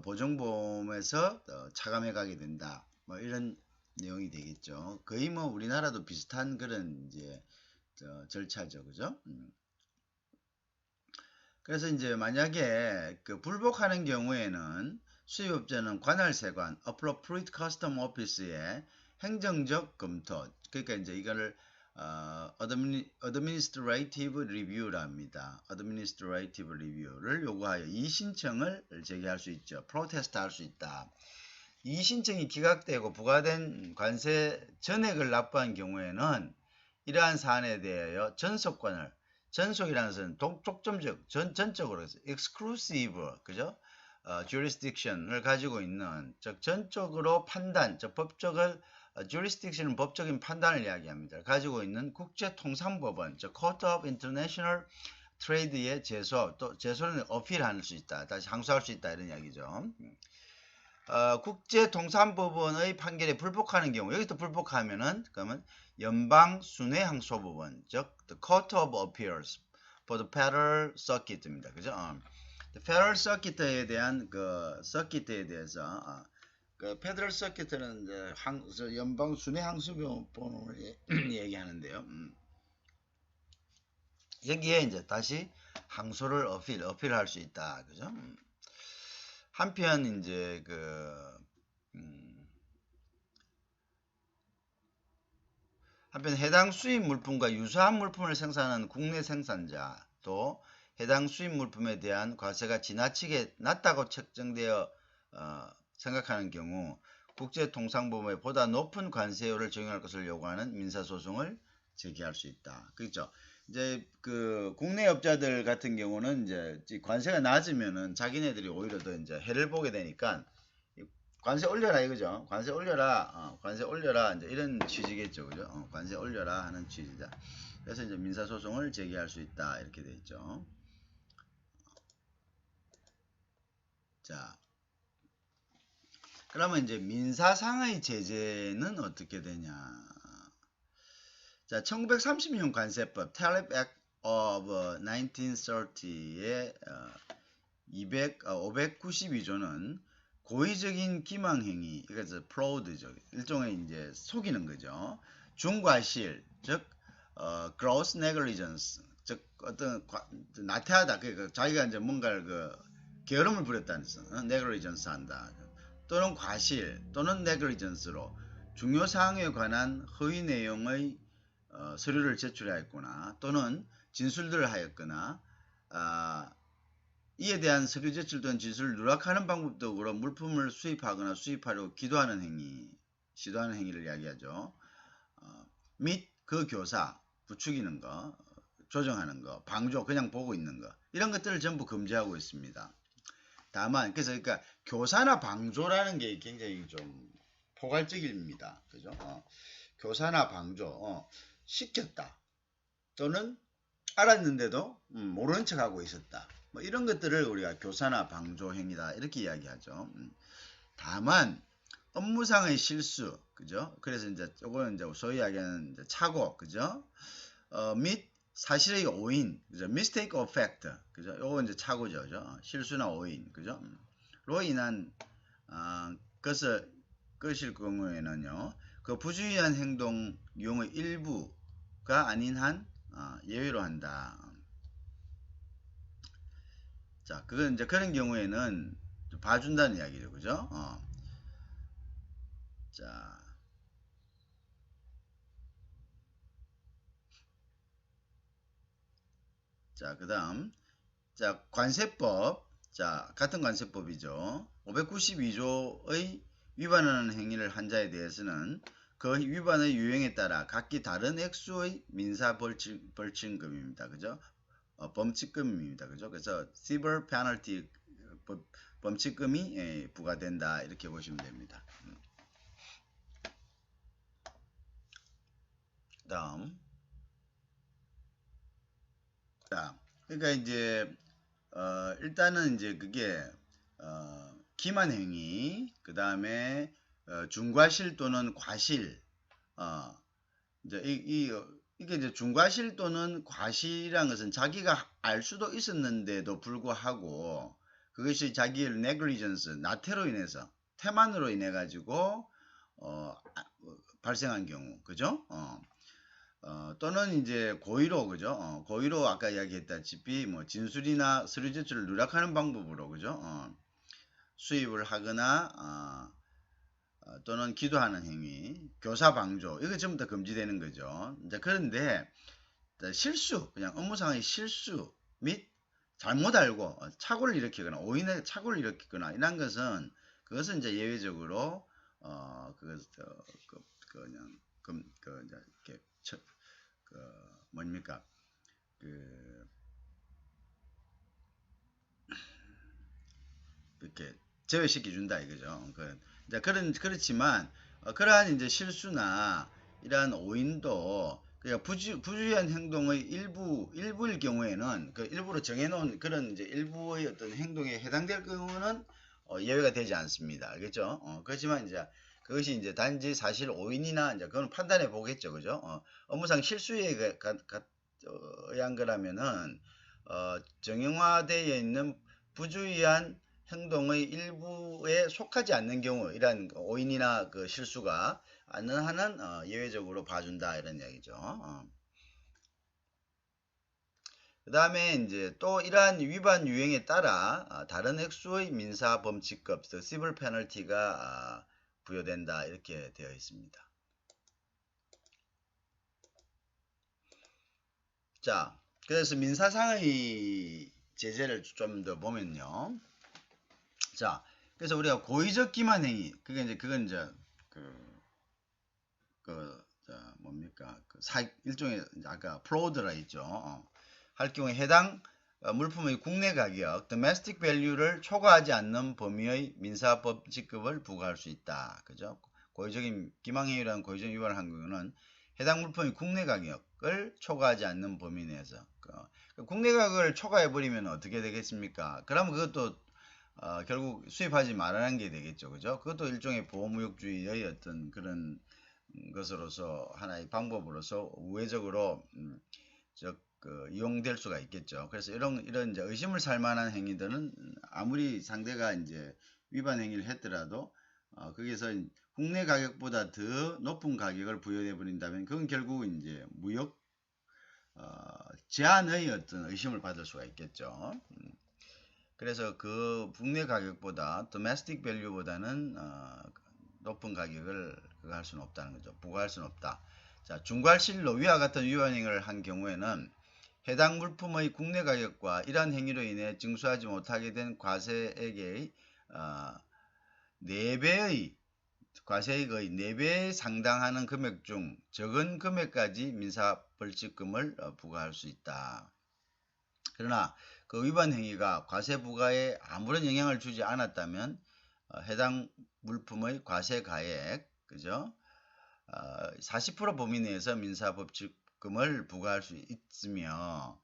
보증보험에서 차감해 가게 된다. 뭐 이런 내용이 되겠죠. 거의 뭐 우리나라도 비슷한 그런 이제 절차죠, 그죠? 그래서 이제 만약에 그 불복하는 경우에는 수입업자는 관할세관 (appropriate custom office의) 행정적 검토, 그러니까 이제 이거를 administrative review라 합니다. administrative review를 요구하여 이의신청을 제기할 수 있죠. 프로테스트 할 수 있다. 이의신청이 기각되고 부과된 관세 전액을 납부한 경우에는 이러한 사안에 대하여 전속권을, 전속이라는 것은 독점적, 전적으로 해서 exclusive, 그죠? jurisdiction을 가지고 있는, 즉 전적으로 판단, 즉 법적을 jurisdiction은 법적인 판단을 이야기합니다. 가지고 있는 국제통상법원, 즉 Court of International Trade의 제소, 또 제소는 어필할 수 있다, 다시 항소할 수 있다 이런 이야기죠. 국제통상법원의 판결에 불복하는 경우, 여기서 불복하면은 그러면 연방순회항소법원, 즉 the Court of Appeals for the Federal Circuit입니다. 그죠? The Federal Circuit에 대한 그 서킷에 대해서 그 Federal Circuit는 이제 연방순회항소법원을 얘기하는데요. 여기에 이제 다시 항소를 어필할 수 있다. 그죠? 한편 이제 한편 해당 수입 물품과 유사한 물품을 생산하는 국내 생산자도 해당 수입 물품에 대한 과세가 지나치게 낮다고 책정되어 생각하는 경우 국제통상법원에 보다 높은 관세율을 적용할 것을 요구하는 민사소송을 제기할 수 있다. 그렇죠? 이제 그 국내 업자들 같은 경우는 이제 관세가 낮으면은 자기네들이 오히려 더 이제 해를 보게 되니까 관세 올려라 이거죠. 관세 올려라, 관세 올려라 이제 이런 취지겠죠, 그죠? 관세 올려라 하는 취지다. 그래서 이제 민사소송을 제기할 수 있다 이렇게 돼 있죠. 자, 그러면 이제 민사상의 제재는 어떻게 되냐? 자, 1930년 관세법 Tariff Act of 1930의 592조는 고의적인 기망행위, 그래서 프로드죠. 일종의 이제 속이는 거죠. 중과실, 즉 gross negligence, 즉 어떤 나태하다. 그러니까 자기가 이제 뭔가를 게으름을 부렸다는 뜻, negligence 한다. 또는 과실 또는 negligence로 중요 사항에 관한 허위 내용의 서류를 제출하였거나 또는 진술들을 하였거나 이에 대한 서류 제출 또는 진술을 누락하는 방법 등으로 물품을 수입하거나 수입하려고 시도하는 행위를 이야기하죠. 및 그 교사, 부추기는 거, 조정하는 거, 방조, 그냥 보고 있는 거 이런 것들을 전부 금지하고 있습니다. 다만 그러니까 교사나 방조라는 게 굉장히 좀 포괄적입니다. 그죠? 교사나 방조, 시켰다 또는 알았는데도 모르는 척하고 있었다. 뭐 이런 것들을 우리가 교사나 방조 행위다 이렇게 이야기하죠. 다만 업무상의 실수, 그죠? 그래서 이제 요거는 이제 소위 이야기하는 이제 착오, 그죠? 및 사실의 오인, 그죠? mistake of fact, 그죠? 요거 이제 착오죠, 그죠? 실수나 오인, 그죠? 로 인한 것일 경우에는요, 그 부주의한 행동 유형의 일부가 아닌 한 예외로 한다. 자, 그건 이제 그런 경우에는 봐준다는 이야기죠, 그죠? 자, 그 다음. 자, 관세법. 자, 같은 관세법이죠. 592조의 위반하는 행위를 한 자에 대해서는 그 위반의 유형에 따라 각기 다른 액수의 민사 벌칙금입니다. 그죠? 범칙금입니다. 그죠? 그래서 civil penalty 범칙금이 부과된다. 이렇게 보시면 됩니다. 다음. 자, 그러니까 이제 일단은 이제 그게 기만행위, 그 다음에 중과실 또는 과실, 이제 이게 이제 중과실 또는 과실이란 것은 자기가 알 수도 있었는데도 불구하고 그것이 자기의 negligence, 나태로 인해서, 태만으로 인해 가지고 발생한 경우, 그죠? 또는 이제 고의로, 그죠? 고의로 아까 이야기했다시피 뭐 진술이나 서류 제출을 누락하는 방법으로, 그죠? 수입을 하거나 또는 기도하는 행위, 교사 방조, 이거 전부 다 금지되는 거죠. 이제 그런데 실수, 그냥 업무상의 실수 및 잘못 알고 착오를 일으키거나 오인의 착오를 일으키거나 이런 것은 그것은 이제 예외적으로 그냥 이제 이렇게 뭡니까 이렇게 제외시켜 준다 이거죠. 이제 그렇지만 그러한 이제 실수나 이러한 오인도 그러니까 부주의한 행동의 일부일 경우에는 그 일부로 정해놓은 그런 이제 일부의 어떤 행동에 해당될 경우는 예외가 되지 않습니다. 알겠죠? 그렇지만 이제 그것이 이제 단지 사실 오인이나 이제 그건 판단해 보겠죠, 그죠? 업무상 실수에 의한 거라면은 정형화되어 있는 부주의한 행동의 일부에 속하지 않는 경우 이런 오인이나 그 실수가 않는 한은 예외적으로 봐준다 이런 이야기죠. 그 다음에 이제 또 이러한 위반 유형에 따라 다른 액수의 민사 범칙급, civil penalty가 부여된다 이렇게 되어 있습니다. 자, 그래서 민사상의 제재를 좀 더 보면요. 자, 그래서 우리가 고의적 기만행위, 그건 이제 뭡니까? 일종의 아까 프로드라 있죠. 할 경우에 해당 물품의 국내 가격, domestic value를 초과하지 않는 범위의 민사법칙금을 부과할 수 있다. 그죠? 고의적인 기망행위라는 고의적 위반을 한 경우는 해당 물품의 국내 가격을 초과하지 않는 범위 내에서 국내 가격을 초과해 버리면 어떻게 되겠습니까? 그러면 그것도 결국 수입하지 말라는 게 되겠죠. 그죠? 그것도 일종의 보호무역주의의 어떤 그런 것으로서 하나의 방법으로서 우회적으로 이용될 수가 있겠죠. 그래서 이런 이제 의심을 살 만한 행위들은 아무리 상대가 이제 위반 행위를 했더라도 거기서 국내 가격보다 더 높은 가격을 부여해 버린다면 그건 결국 이제 무역 제한의 어떤 의심을 받을 수가 있겠죠. 그래서 그 국내 가격보다 domestic value보다는 높은 가격을 할 수는 없다는 거죠. 부과할 수는 없다. 자, 중과실로 위와 같은 위반 행위를 한 경우에는 해당 물품의 국내 가격과 이러한 행위로 인해 징수하지 못하게 된 과세액의 4배의 과세액의 4배에 상당하는 금액 중 적은 금액까지 민사벌칙금을 부과할 수 있다. 그러나 그 위반 행위가 과세 부과에 아무런 영향을 주지 않았다면 해당 물품의 과세가액, 그죠? 40% 범위 내에서 민사법칙금을 부과할 수 있으며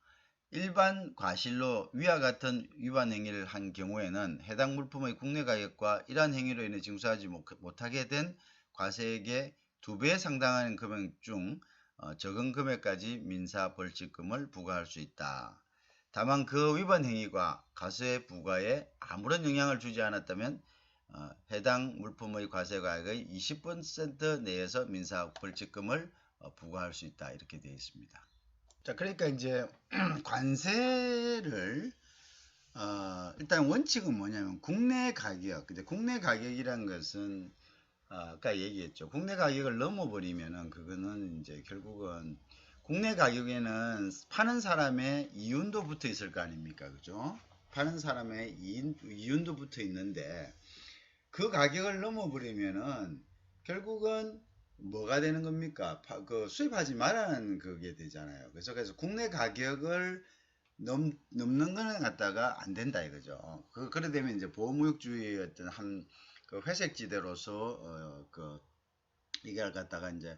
일반 과실로 위와 같은 위반 행위를 한 경우에는 해당 물품의 국내 가격과 이러한 행위로 인해 징수하지 못하게 된 과세액의 2배에 상당하는 금액 중 적은 금액까지 민사벌칙금을 부과할 수 있다. 다만 그 위반 행위가 과세 부과에 아무런 영향을 주지 않았다면 해당 물품의 과세가액의 20% 내에서 민사벌칙금을 부과할 수 있다. 이렇게 되어 있습니다. 자, 그러니까 이제 관세를 일단 원칙은 뭐냐면 국내 가격. 근데 국내 가격이란 것은 아까 얘기했죠. 국내 가격을 넘어버리면은 그거는 이제 결국은 국내 가격에는 파는 사람의 이윤도 붙어 있을 거 아닙니까? 그죠? 파는 사람의 이윤도 붙어 있는데 그 가격을 넘어버리면은 결국은 뭐가 되는 겁니까? 수입하지 말라는 그게 되잖아요. 그래서 국내 가격을 넘는 거는 갖다가 안 된다 이거죠. 그래 되면 이제 보호무역주의의 어떤 그 회색지대로서 이걸 갖다가 이제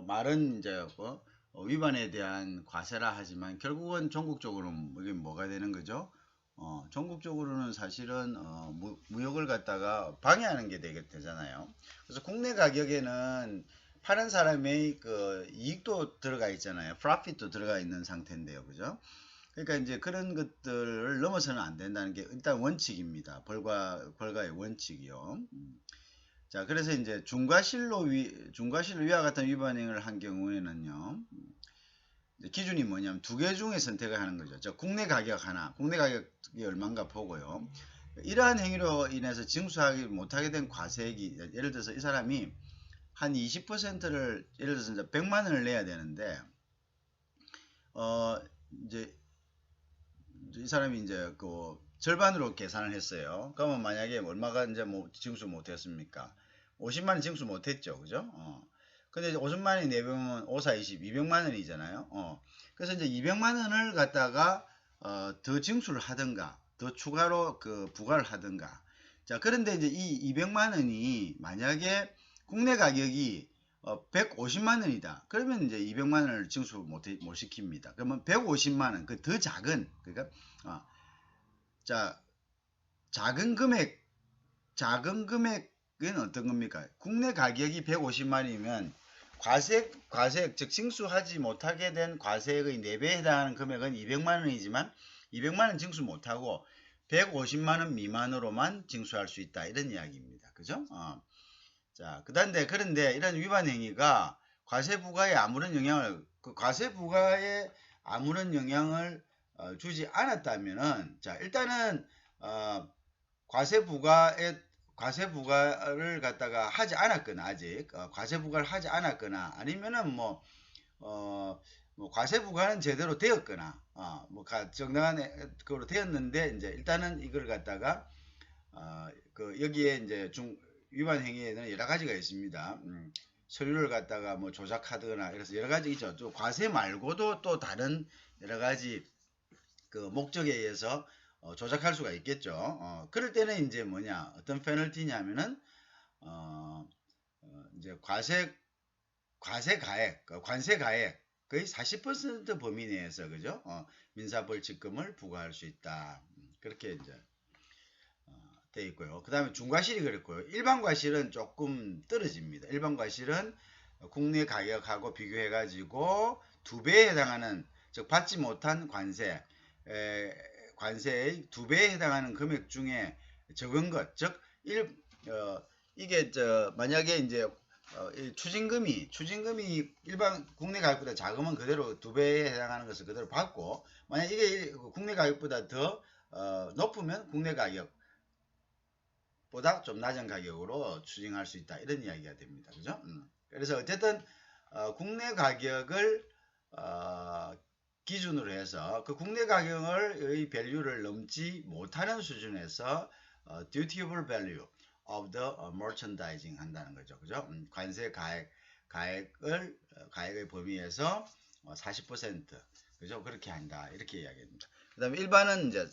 말은 이제 위반에 대한 과세라 하지만 결국은 전국적으로 이게 뭐가 되는 거죠? 전국적으로는 사실은 무역을 갖다가 방해하는 게 되잖아요. 그래서 국내 가격에는 파는 사람의 그 이익도 들어가 있잖아요. 프로핏도 들어가 있는 상태인데요. 그죠? 그러니까 이제 그런 것들을 넘어서는 안 된다는 게 일단 원칙입니다. 벌과의 원칙이요. 자, 그래서 이제 중과실로 위와 같은 위반 행위를 한 경우에는요. 기준이 뭐냐면 2개 중에 선택을 하는 거죠. 저 국내 가격 하나, 국내 가격이 얼마인가 보고요. 이러한 행위로 인해서 징수하기 못하게 된 과세액이 예를 들어서 이 사람이 한 20%를 예를 들어서 이제 100만 원을 내야 되는데 이제 이 사람이 이제 그 절반으로 계산을 했어요. 그러면 만약에 얼마가 이제 뭐 징수 못했습니까? 50만 원 징수 못했죠, 그죠? 근데 이제 50만 원이 내보면 5, 4, 20, 200만 원이잖아요. 그래서 이제 200만 원을 갖다가 더 징수를 하든가, 더 추가로 부과를 하든가. 자, 그런데 이제 이 200만 원이 만약에 국내 가격이 150만 원이다. 그러면 이제 200만 원을 징수 못 시킵니다. 그러면 150만 원, 그 더 작은, 그러니까 자, 작은 금액은 어떤 겁니까? 국내 가격이 150만 원이면 과세액, 즉 징수하지 못하게 된 과세액의 4배에 해당하는 금액은 200만 원이지만 200만 원 징수 못하고 150만 원 미만으로만 징수할 수 있다. 이런 이야기입니다. 그죠? 자, 그런데 이런 위반 행위가 과세 부과에 아무런 영향을 주지 않았다면은, 자, 일단은 과세 부과에 과세 부과를 갖다가 하지 않았거나 아직 과세 부과를 하지 않았거나 아니면은 뭐 과세 부과는 제대로 되었거나 정당한 그로 되었는데 이제 일단은 이걸 갖다가 그 여기에 이제 위반 행위에는 여러 가지가 있습니다. 서류를 갖다가 뭐 조작하거나 그래서 여러 가지 있죠. 또 과세 말고도 또 다른 여러 가지 그 목적에 의해서 조작할 수가 있겠죠. 그럴 때는 이제 뭐냐 어떤 페널티냐면은 이제 관세 가액 거의 40% 범위 내에서 그죠? 민사벌칙금을 부과할 수 있다. 그렇게 이제 돼 있고요. 그 다음에 중과실이 그렇고요. 일반 과실은 조금 떨어집니다. 일반 과실은 국내 가격하고 비교해 가지고 2배에 해당하는 즉 받지 못한 관세의 2배에 해당하는 금액 중에 적은 것, 즉 이게 만약에 이제 추징금이 일반 국내 가격보다 작으면 그대로 2배에 해당하는 것을 그대로 받고, 만약 이게 국내 가격보다 더 높으면 국내 가격보다 좀 낮은 가격으로 추징할 수 있다, 이런 이야기가 됩니다. 그죠? 그래서 어쨌든 국내 가격을 기준으로 해서 그 국내 가격의 밸류를 넘지 못하는 수준에서 dutiable value of the merchandising 한다는 거죠. 그죠? 관세 가액의 범위에서 40% 그죠? 그렇게 한다, 이렇게 이야기합니다. 그다음에 일반은 이제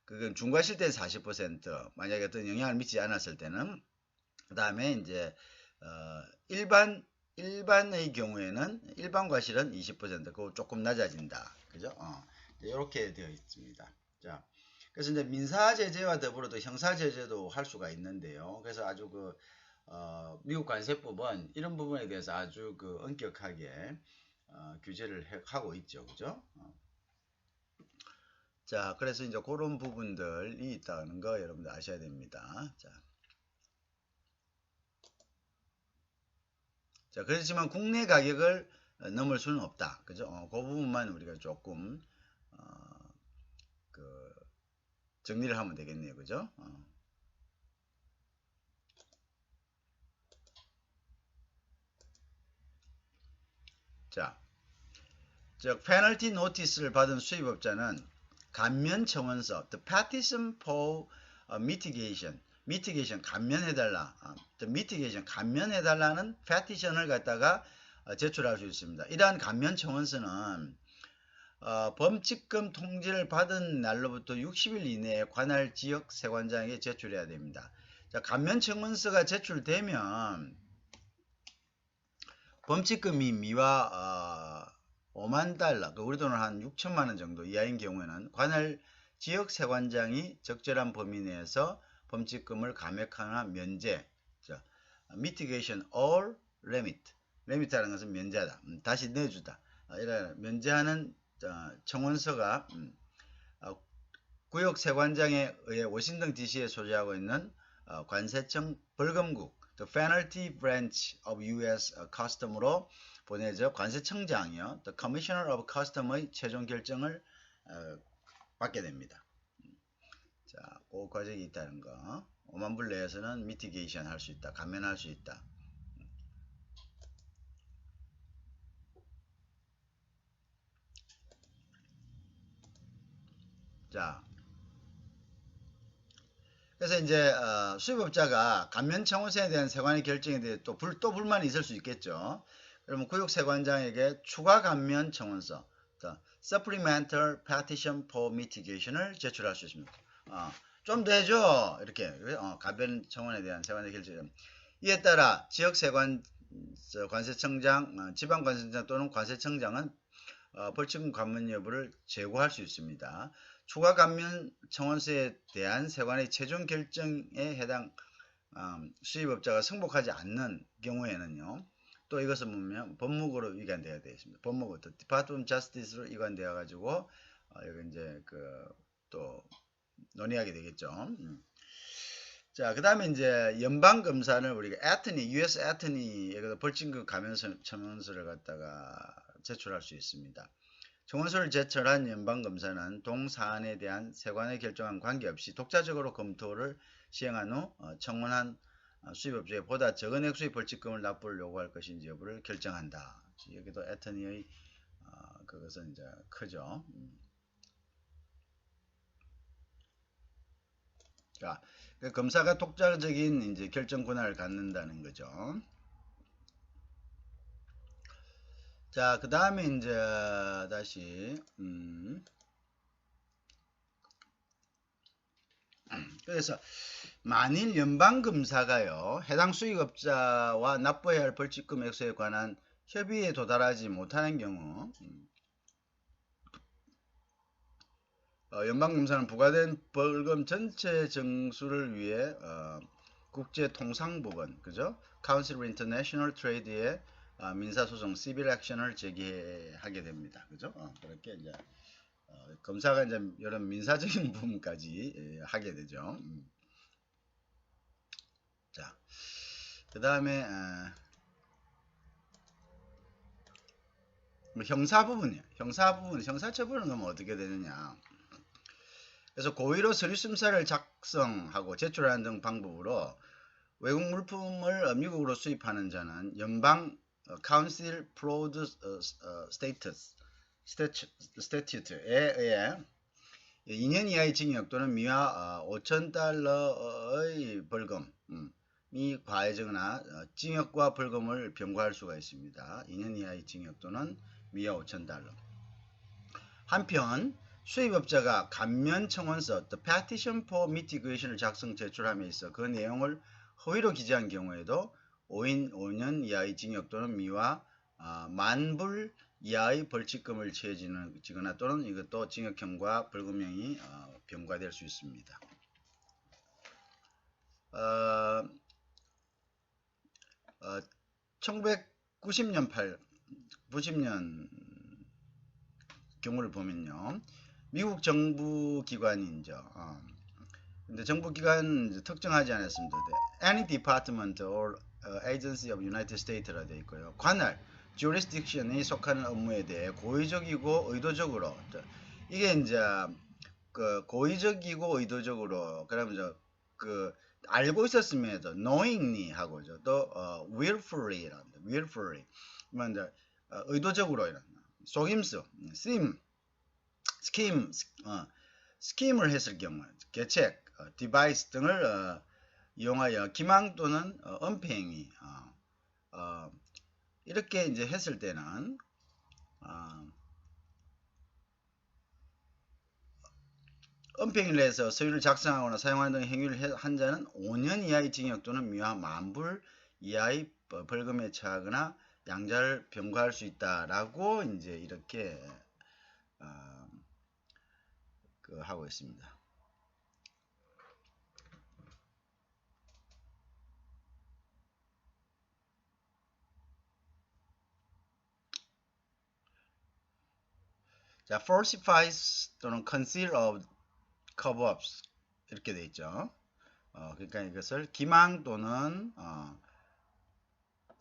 그건 중과실 때는 40%, 만약에 어떤 영향을 미치지 않았을 때는, 그다음에 이제 일반의 경우에는 일반 과실은 20%, 그거 조금 낮아진다. 그죠? 이렇게 되어 있습니다. 자, 그래서 이제 민사 제재와 더불어도 형사 제재도 할 수가 있는데요. 그래서 아주 미국 관세법은 이런 부분에 대해서 아주 엄격하게 규제를 하고 있죠. 그죠? 자, 그래서 이제 그런 부분들이 있다는 거 여러분들 아셔야 됩니다. 자, 그렇지만 국내 가격을 넘을 수는 없다. 그죠? 그 부분만 우리가 조금 정리를 하면 되겠네요. 그죠? 자, 즉 페널티 노티스를 받은 수입업자는 감면 청원서, the petition for mitigation 감면해달라, the mitigation 감면해달라는 petition을 갖다가 제출할 수 있습니다. 이러한 감면 청원서는 범칙금 통지를 받은 날로부터 60일 이내에 관할 지역 세관장에게 제출해야 됩니다. 자, 감면 청원서가 제출되면 범칙금이 미화 5만 달러, 우리 돈으로 한 6천만 원 정도 이하인 경우에는 관할 지역 세관장이 적절한 범위 내에서 범칙금을 감액하거나 면제, mitigation or limit라는 것은 면제하다, 다시 내주다, 이런 면제하는 청원서가 구역 세관장에 의해 워싱턴 DC에 소재하고 있는 관세청 벌금국, the penalty branch of U.S. Custom으로 보내져 관세청장이요, the Commissioner of Custom의 최종 결정을 받게 됩니다. 자, 그 과정이 있다는 거. 5만 불 내에서는 mitigation 할 수 있다, 감면할 수 있다. 자, 그래서 이제 수입업자가 감면 청원서에 대한 세관의 결정에 대해 또 불만이 있을 수 있겠죠. 그러면 구역세관장에게 추가 감면 청원서, supplemental petition for mitigation을 제출할 수 있습니다. 좀 더 해줘, 이렇게 감면 청원에 대한 세관의 결정. 이에 따라 지역 관세청장, 지방관세청장 또는 관세청장은 벌칙금 감면 여부를 제고할 수 있습니다. 추가 감면 청원서에 대한 세관의 최종 결정에 해당 수입업자가 승복하지 않는 경우에는요, 또 이것을 보면 법무부로 위반되어야 되어 있습니다. 법무부, Department of Justice로 위반되어 가지고 여기 이제 또 논의하게 되겠죠. 자, 그 다음에 이제 연방검사를 우리가 US 애터니에 벌칙금 감면 청원서를 갖다가 제출할 수 있습니다. 청원서를 제출한 연방검사는 동사안에 대한 세관의 결정과 관계없이 독자적으로 검토를 시행한 후 청원한 수입업체에 보다 적은 액수의 벌칙금을 납부를 요구할 것인지 여부를 결정한다. 여기도 애터니의 그것은 이제 크죠. 자, 검사가 독자적인 이제 결정 권한을 갖는다는 거죠. 자, 그 다음에 이제 다시 그래서 만일 연방검사가요 해당 수익업자와 납부해야 할 벌칙금 액수에 관한 협의에 도달하지 못하는 경우 연방검사는 부과된 벌금 전체 정수를 위해 국제통상법원, 그죠? Council of International Trade의 민사소송 (civil action을) 제기하게 됩니다. 그죠? 그렇게 이제 검사가 이제 이런 민사적인 부분까지 하게 되죠. 자, 그 다음에 형사 부분이요. 형사처벌은 그러면 어떻게 되느냐? 그래서 고의로 서류 심사를 작성하고 제출하는 등 방법으로 외국 물품을 미국으로 수입하는 자는 연방 Council Fraud Statute에 의해 2년 이하의 징역 또는 미화 5,000달러의 벌금이 과해지거나 징역과 벌금을 병과할 수가 있습니다. 2년 이하의 징역 또는 미화 5,000달러. 한편 수입업자가 감면 청원서 The Petition for Mitigation을 작성 제출함에 있어 그 내용을 허위로 기재한 경우에도 5년 이하의 징역 또는 미화 10,000불 이하의 벌칙금을 처해지거나 또는 이것도 징역형과 벌금형이 병과될 수 있습니다. 1990년 경우를 보면요. 미국 정부기관이죠. 근데 정부기관 특정하지 않았습니다. Any department or agency of United States라 되어 있고요. 관할, jurisdiction이 속하는 업무에 대해 고의적이고 의도적으로 이게 이제 그 고의적이고 의도적으로 그러면 그 알고 있었음에도 knowingly 하고죠. 또 willfully랍니다. willfully. 이제 의도적으로 이런 속임수, 스킴을 했을 경우 계책, 디바이스 등을 이용하여 기망 또는 은폐행위 이렇게 이제 했을 때는 은폐행위를 해서 서류를 작성하거나 사용하는 등 행위를 한 자는 5년 이하의 징역 또는 미화 10,000불 이하의 벌금에 처하거나 양자를 병과할 수 있다라고 이제 이렇게 하고 있습니다. 자, falsifies 또는 conceal of cover-ups 이렇게 돼 있죠. 그러니까 이것을 기망 또는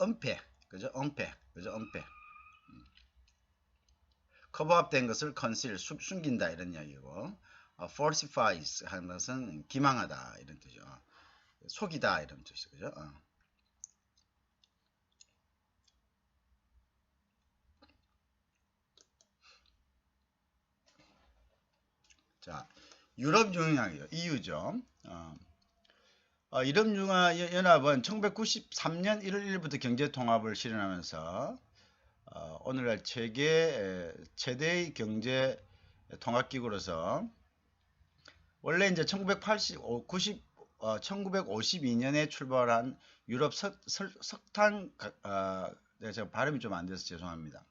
은폐, 그죠? 그죠? 은폐. 커버업 된 것을 conceal, 숨긴다 이런 이야기고, falsifies 하는 것은 기망하다 이런 뜻이죠. 속이다 이런 뜻이죠. 그죠? 자, 유럽연합이요. EU죠. 유럽연합은 1993년 1월 1일부터 경제통합을 실현하면서 오늘날 최대의 경제 통합기구로서 원래 이제 1952년에 출발한 유럽 석탄 제가 발음이 좀 안 돼서 죄송합니다.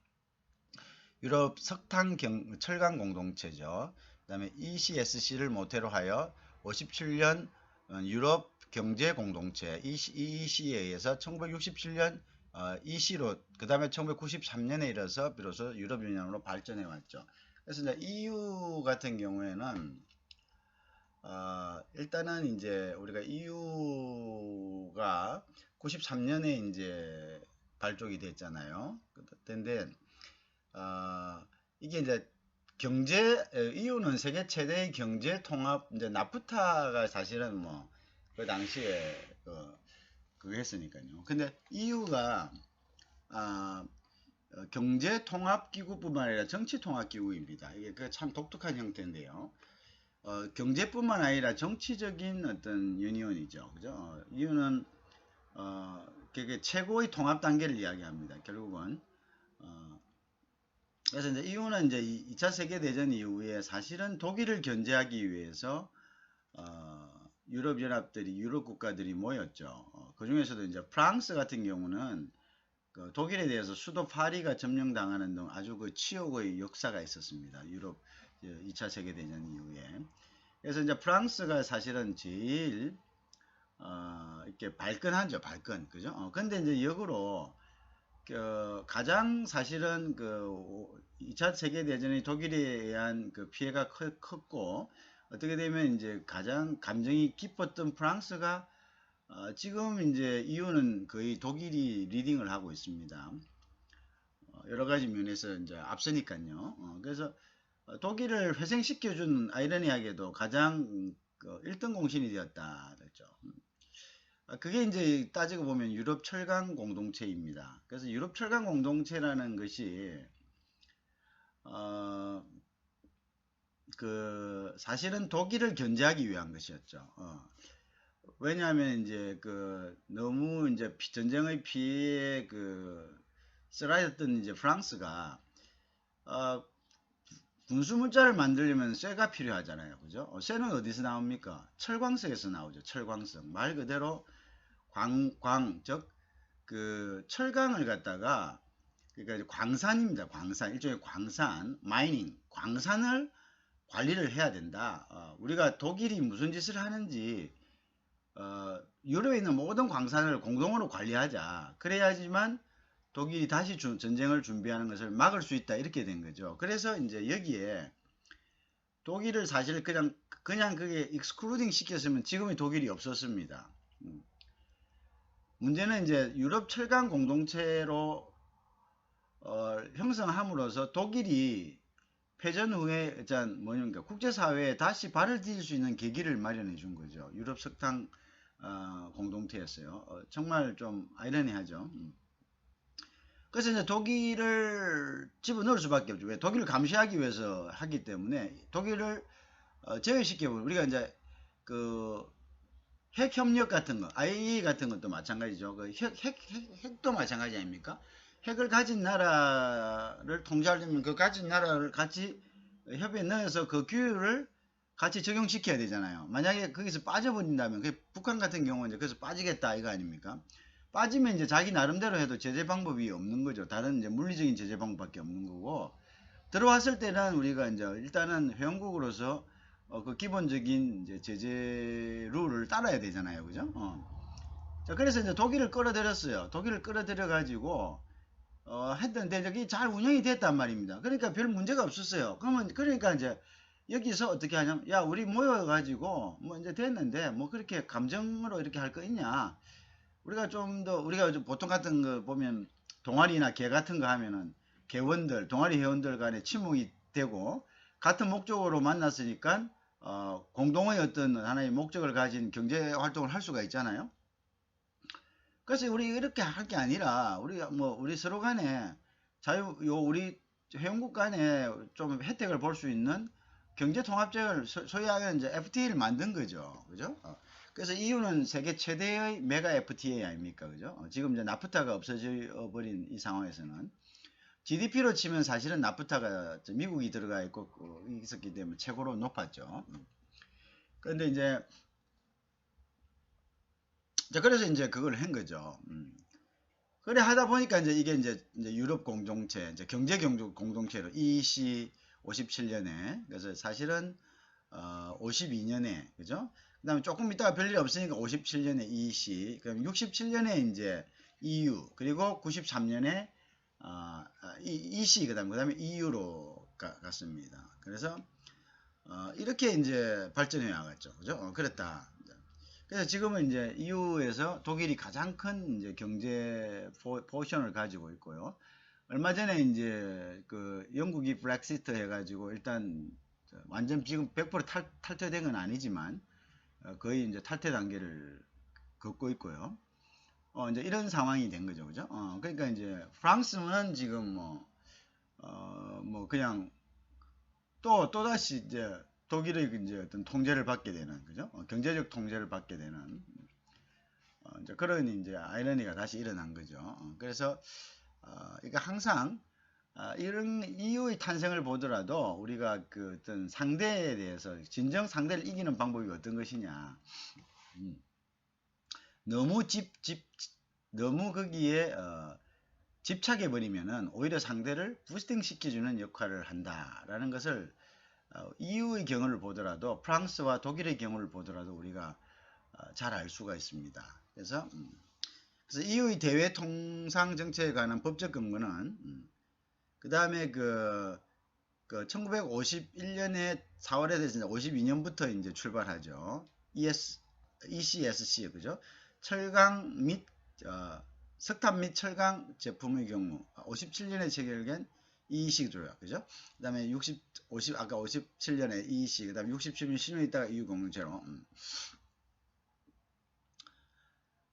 유럽 석탄 철강 공동체죠. 그다음에 ECSC를 모태로 하여 57년 유럽 경제 공동체 EC에 의해서 1967년 EC로 그 다음에 1993년에 이르러서 비로소 유럽연합으로 발전해 왔죠. 그래서 이제 EU 같은 경우에는 일단은 이제 우리가 EU가 93년에 이제 발족이 됐잖아요. 근데 이게 이제 경제 EU는 세계 최대의 경제 통합 이제 나프타가 사실은 뭐 그 당시에 그거 했으니까요. 근데 EU가 경제 통합 기구뿐만 아니라 정치 통합 기구입니다. 이게 그 참 독특한 형태인데요. 경제뿐만 아니라 정치적인 어떤 유니온이죠. 그죠? EU는 그게 최고의 통합 단계를 이야기합니다. 결국은 그래서 이제 EU는 이제 2차 세계대전 이후에 사실은 독일을 견제하기 위해서 유럽 연합들이 유럽 국가들이 모였죠. 그 중에서도 이제 프랑스 같은 경우는 그 독일에 대해서 수도 파리가 점령당하는 등 아주 그 치욕의 역사가 있었습니다. 유럽 2차 세계대전 이후에. 그래서 이제 프랑스가 사실은 제일 이렇게 발끈하죠. 발끈. 그죠? 근데 이제 역으로 가장 사실은 그 2차 세계대전의 독일에 의한 그 피해가 컸고 어떻게 되면 이제 가장 감정이 깊었던 프랑스가 지금 이제 EU는 거의 독일이 리딩을 하고 있습니다. 여러 가지 면에서 이제 앞서니까요. 그래서 독일을 회생시켜준 아이러니하게도 가장 1등 공신이 되었다. 그랬죠. 그게 이제 따지고 보면 유럽 철강 공동체입니다. 그래서 유럽 철강 공동체라는 것이 그 사실은 독일을 견제하기 위한 것이었죠. 왜냐하면 이제 그 너무 이제 전쟁의 피해에 그 쓰라렸던 이제 프랑스가 군수 물자를 만들려면 쇠가 필요하잖아요. 그죠? 쇠는 어디서 나옵니까? 철광석에서 나오죠. 철광석. 말 그대로 즉 그 철강을 갖다가 그러니까 광산입니다. 광산. 일종의 광산, 마이닝, 광산을 관리를 해야 된다. 우리가 독일이 무슨 짓을 하는지 유럽에 있는 모든 광산을 공동으로 관리하자. 그래야지만 독일이 다시 전쟁을 준비하는 것을 막을 수 있다. 이렇게 된 거죠. 그래서 이제 여기에 독일을 사실 그냥 그게 익스클루딩 시켰으면 지금의 독일이 없었습니다. 문제는 이제 유럽 철강 공동체로 형성함으로써 독일이 패전 후에 일단 뭐냐면 국제사회에 다시 발을 디딜 수 있는 계기를 마련해 준 거죠. 유럽 석탄 공동체였어요. 정말 좀 아이러니하죠. 그래서 이제 독일을 집어넣을 수밖에 없죠. 왜? 독일을 감시하기 위해서 하기 때문에 독일을 제외시켜버리고 우리가 이제 그 핵협력 같은 거, IAEA 같은 것도 마찬가지죠. 그 핵도 마찬가지 아닙니까? 핵을 가진 나라를 통제하려면 그 가진 나라를 같이 협의에 넣어서 그 규율을 같이 적용시켜야 되잖아요. 만약에 거기서 빠져버린다면, 북한 같은 경우는 이제 그래서 빠지겠다 이거 아닙니까? 빠지면 이제 자기 나름대로 해도 제재 방법이 없는 거죠. 다른 이제 물리적인 제재 방법밖에 없는 거고, 들어왔을 때는 우리가 이제 일단은 회원국으로서 그 기본적인 이제 제재 룰을 따라야 되잖아요. 그죠? 자, 그래서 이제 독일을 끌어들였어요. 독일을 끌어들여 가지고 했는데 저기 잘 운영이 됐단 말입니다. 그러니까 별 문제가 없었어요. 그러니까 이제 여기서 어떻게 하냐면 야 우리 모여가지고 뭐 이제 됐는데 뭐 그렇게 감정으로 이렇게 할 거 있냐? 우리가 좀 더 우리가 보통 같은 거 보면 동아리나 개 같은 거 하면은 개원들 동아리 회원들 간에 친목이 되고 같은 목적으로 만났으니까 공동의 어떤 하나의 목적을 가진 경제 활동을 할 수가 있잖아요. 그래서 우리 이렇게 할 게 아니라 우리 서로 간에 우리 회원국 간에 좀 혜택을 볼 수 있는 경제 통합제를 소위 하면 이제 FTA를 만든 거죠. 그죠? 그래서 EU는 세계 최대의 메가 FTA 아닙니까? 그죠? 지금 이제 나프타가 없어져 버린 이 상황에서는 GDP로 치면 사실은 나프타가 미국이 들어가 있었기 때문에 최고로 높았죠. 그런데 이제 그래서 이제 그걸 한 거죠. 그래 하다 보니까 이게 이제 유럽 공동체, 이제 경제 공동체로 EEC 57년에 그래서 사실은 52년에 그죠? 그다음에 조금 있다가 별일 없으니까 57년에 EEC, 그럼 67년에 이제 EU, 그리고 93년에 EC 그다음에 EU로 갔습니다. 그래서 이렇게 이제 발전해 나갔죠. 그죠? 그랬다. 그래서 지금은 이제 EU에서 독일이 가장 큰 이제 경제 포션을 가지고 있고요. 얼마 전에 이제 그 영국이 브렉시트 해가지고 일단 완전 지금 100% 탈퇴된 건 아니지만 거의 이제 탈퇴 단계를 걷고 있고요. 이제 이런 상황이 된 거죠, 그죠? 그러니까 이제 프랑스는 지금 뭐 그냥 또다시 이제 독일의 이제 어떤 통제를 받게 되는, 그죠? 경제적 통제를 받게 되는 이제 그런 이제 아이러니가 다시 일어난 거죠. 그래서 그러니까 항상 이런 EU의 탄생을 보더라도 우리가 그 어떤 상대에 대해서 진정 상대를 이기는 방법이 어떤 것이냐. 너무 거기에 집착해 버리면은 오히려 상대를 부스팅 시켜주는 역할을 한다라는 것을 EU의 경우를 보더라도 프랑스와 독일의 경우를 보더라도 우리가 잘 알 수가 있습니다. 그래서 EU의 대외 통상 정책에 관한 법적 근거는 그 다음에 그 1951년에 4월에 대해서 52년부터 이제 출발하죠. ECSC, 그죠? 철강 및 석탄 및 철강 제품의 경우 57년에 체결된 EEC 조약, 그죠? 그 다음에 아까 57년에 EEC, 그 다음에 67년 10년 있다가 EU 공동체로.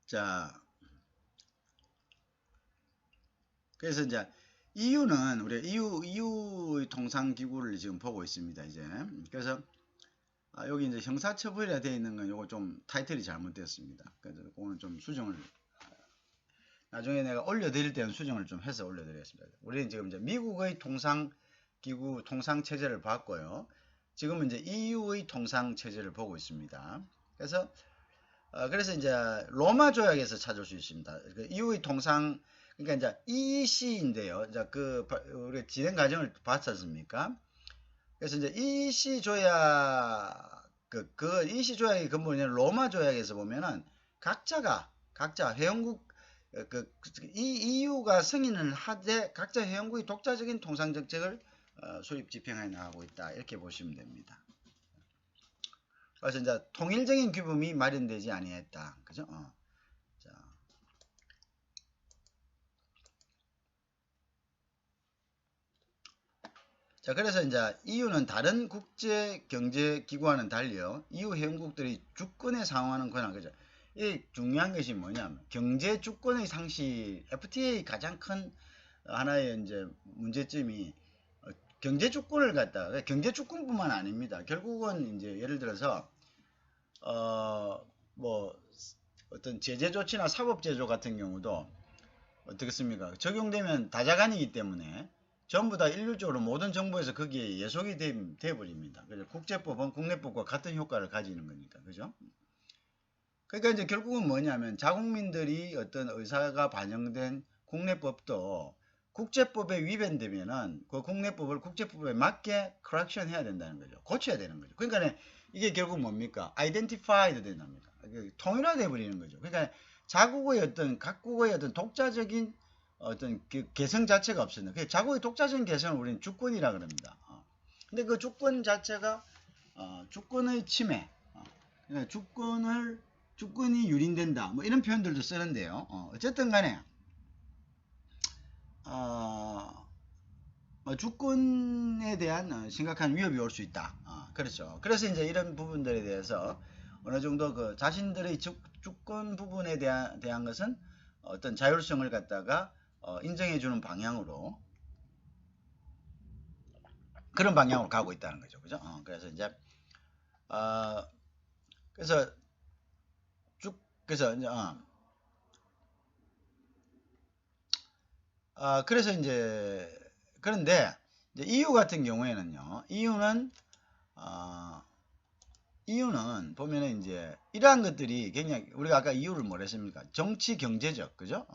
자, 그래서 이제 EU는 우리 EU 통상기구를 지금 보고 있습니다. 이제 그래서 여기 이제 형사처벌이라 되어 있는 건 요거 좀 타이틀이 잘못되었습니다. 그래서 그거는 좀 수정을 나중에 내가 올려드릴 때는 수정을 좀 해서 올려드리겠습니다. 우리는 지금 이제 미국의 통상기구 통상체제를 봤고요. 지금은 이제 EU의 통상체제를 보고 있습니다. 그래서 이제 로마 조약에서 찾을 수 있습니다. EU의 통상 그러니까 이제 EEC인데요. 이제 우리 진행 과정을 봤지 않습니까? 그래서 이제 EEC 조약 그 EEC 조약의 근본은 로마 조약에서 보면은 각자 회원국 EU가 승인을 하되 각자 회원국이 독자적인 통상 정책을 수립 집행해 나가고 있다. 이렇게 보시면 됩니다. 그래서 이제 통일적인 규범이 마련되지 아니했다. 그죠? 자, 그래서 이제 EU는 다른 국제 경제 기구와는 달리요. EU 회원국들이 주권에 상호하는 권한, 그죠? 이 중요한 것이 뭐냐면 경제 주권의 상실. FTA의 가장 큰 하나의 이제 문제점이 경제 주권을 갖다가 경제 주권뿐만 아닙니다. 결국은 이제 예를 들어서 뭐 어떤 제재 조치나 사법 제조 같은 경우도 어떻겠습니까? 적용되면 다자간이기 때문에 전부 다 일률적으로 모든 정부에서 거기에 예속이 돼 버립니다. 그래서 국제법은 국내법과 같은 효과를 가지는 거니까, 그죠? 그러니까 이제 결국은 뭐냐면 자국민들이 어떤 의사가 반영된 국내법도 국제법에 위반되면은 그 국내법을 국제법에 맞게 커렉션 해야 된다는 거죠. 고쳐야 되는 거죠. 그러니까 이게 결국 뭡니까? 아이덴티파이드 된답니다. 통일화돼 버리는 거죠. 그러니까 자국의 어떤 각국의 어떤 독자적인 어떤 그 개성 자체가 없습니다. 그 자국의 독자적인 개성을 우리는 주권이라 그럽니다. 근데 그 주권 자체가 주권의 침해, 그러니까 주권이 유린된다. 뭐 이런 표현들도 쓰는데요. 어쨌든 간에 주권에 대한 심각한 위협이 올 수 있다. 그렇죠. 그래서 이제 이런 부분들에 대해서 어느 정도 그 자신들의 주권 부분에 대한 것은 어떤 자율성을 갖다가 인정해주는 방향으로 그런 방향으로 가고 있다는 거죠. 그죠? 그래서 이제 그래서 이제 그런데 이제 EU 같은 경우에는요. EU는 보면은 이제 이러한 것들이 굉장히 우리가 아까 EU를 뭐라 했습니까? 정치 경제적, 그죠?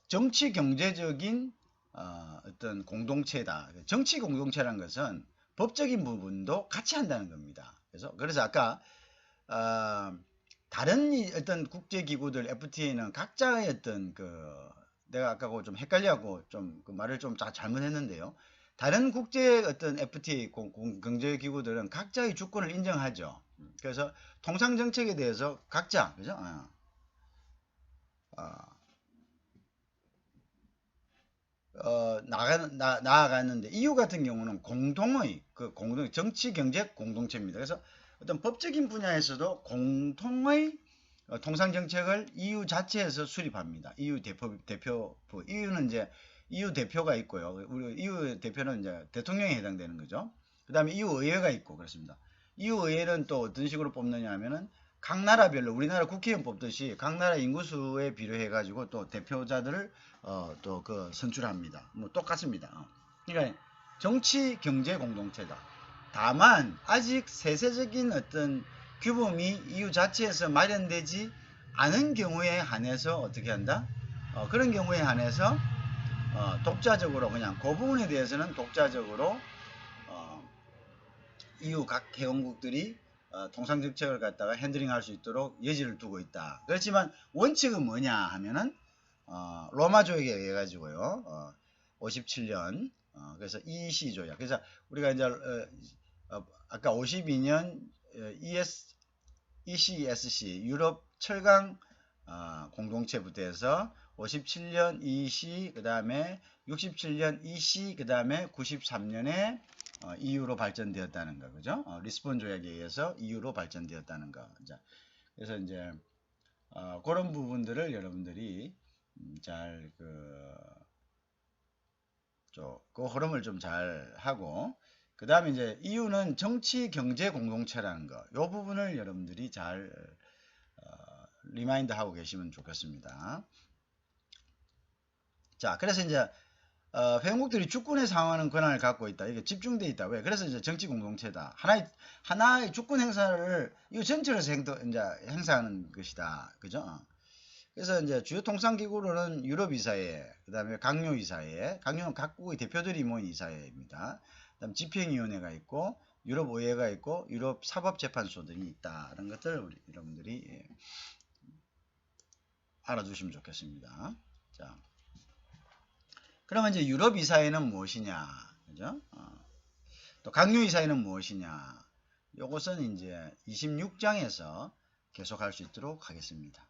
정치 경제적인 어떤 공동체다. 정치 공동체라는 것은 법적인 부분도 같이 한다는 겁니다. 그래서 아까 다른 어떤 국제기구들 FTA는 각자의 어떤 내가 아까 그거 좀 헷갈려하고 좀 그 말을 좀 잘못했는데요. 다른 국제 어떤 FTA 경제기구들은 각자의 주권을 인정하죠. 그래서 통상 정책에 대해서 각자, 그죠? 나아갔는데 EU 같은 경우는 공동의 정치 경제 공동체입니다. 그래서 어떤 법적인 분야에서도 공통의 통상 정책을 EU 자체에서 수립합니다. EU 대표부. EU는 이제 EU 대표가 있고요. 우리 EU 대표는 이제 대통령에 해당되는 거죠. 그 다음에 EU 의회가 있고 그렇습니다. EU 의회는 또 어떤 식으로 뽑느냐 하면은 각 나라별로 우리나라 국회의원 뽑듯이 각 나라 인구수에 비례해 가지고 또 대표자들을 또 그 선출합니다. 뭐 똑같습니다. 그러니까 정치 경제 공동체다. 다만 아직 세세적인 어떤 규범이 EU 자체에서 마련되지 않은 경우에 한해서 어떻게 한다? 그런 경우에 한해서 독자적으로 그냥 그 부분에 대해서는 독자적으로 EU 각 회원국들이 통상 정책을 갖다가 핸들링할 수 있도록 여지를 두고 있다. 그렇지만 원칙은 뭐냐 하면은 로마 조약에 의해 가지고요. 57년 그래서 EC 조약. 그래서 우리가 이제 아까 52년 ECSC 유럽 철강 공동체부터 해서 57년 EC 그 다음에 67년 EC 그 다음에 93년에 EU로 발전되었다는 거, 그죠? 리스본 조약에 의해서 EU로 발전되었다는 거. 자, 그래서 이제 그런 부분들을 여러분들이 잘 그 흐름을 좀 잘 하고, 그 다음에 이제 EU는 정치 경제 공동체라는 거, 이 부분을 여러분들이 잘 리마인드 하고 계시면 좋겠습니다. 자, 그래서 이제 회원국들이 주권에 상응하는 권한을 갖고 있다. 이게 집중돼 있다. 왜? 그래서 이제 정치 공동체다. 하나의 주권 행사를 이 전체로 이제 행사하는 것이다. 그죠? 그래서 이제 주요 통상 기구로는 유럽 이사회, 그다음에 강요 이사회, 강요는 각국의 대표들이 모인 이사회입니다. 그다음 집행위원회가 있고 유럽 의회가 있고 유럽 사법재판소 등이 있다라는 것들 우리 여러분들이 알아두시면 좋겠습니다. 자. 그러면 이제 유럽 이사회는 무엇이냐, 그죠? 또 강요 이사회는 무엇이냐? 요것은 이제 26장에서 계속할 수 있도록 하겠습니다.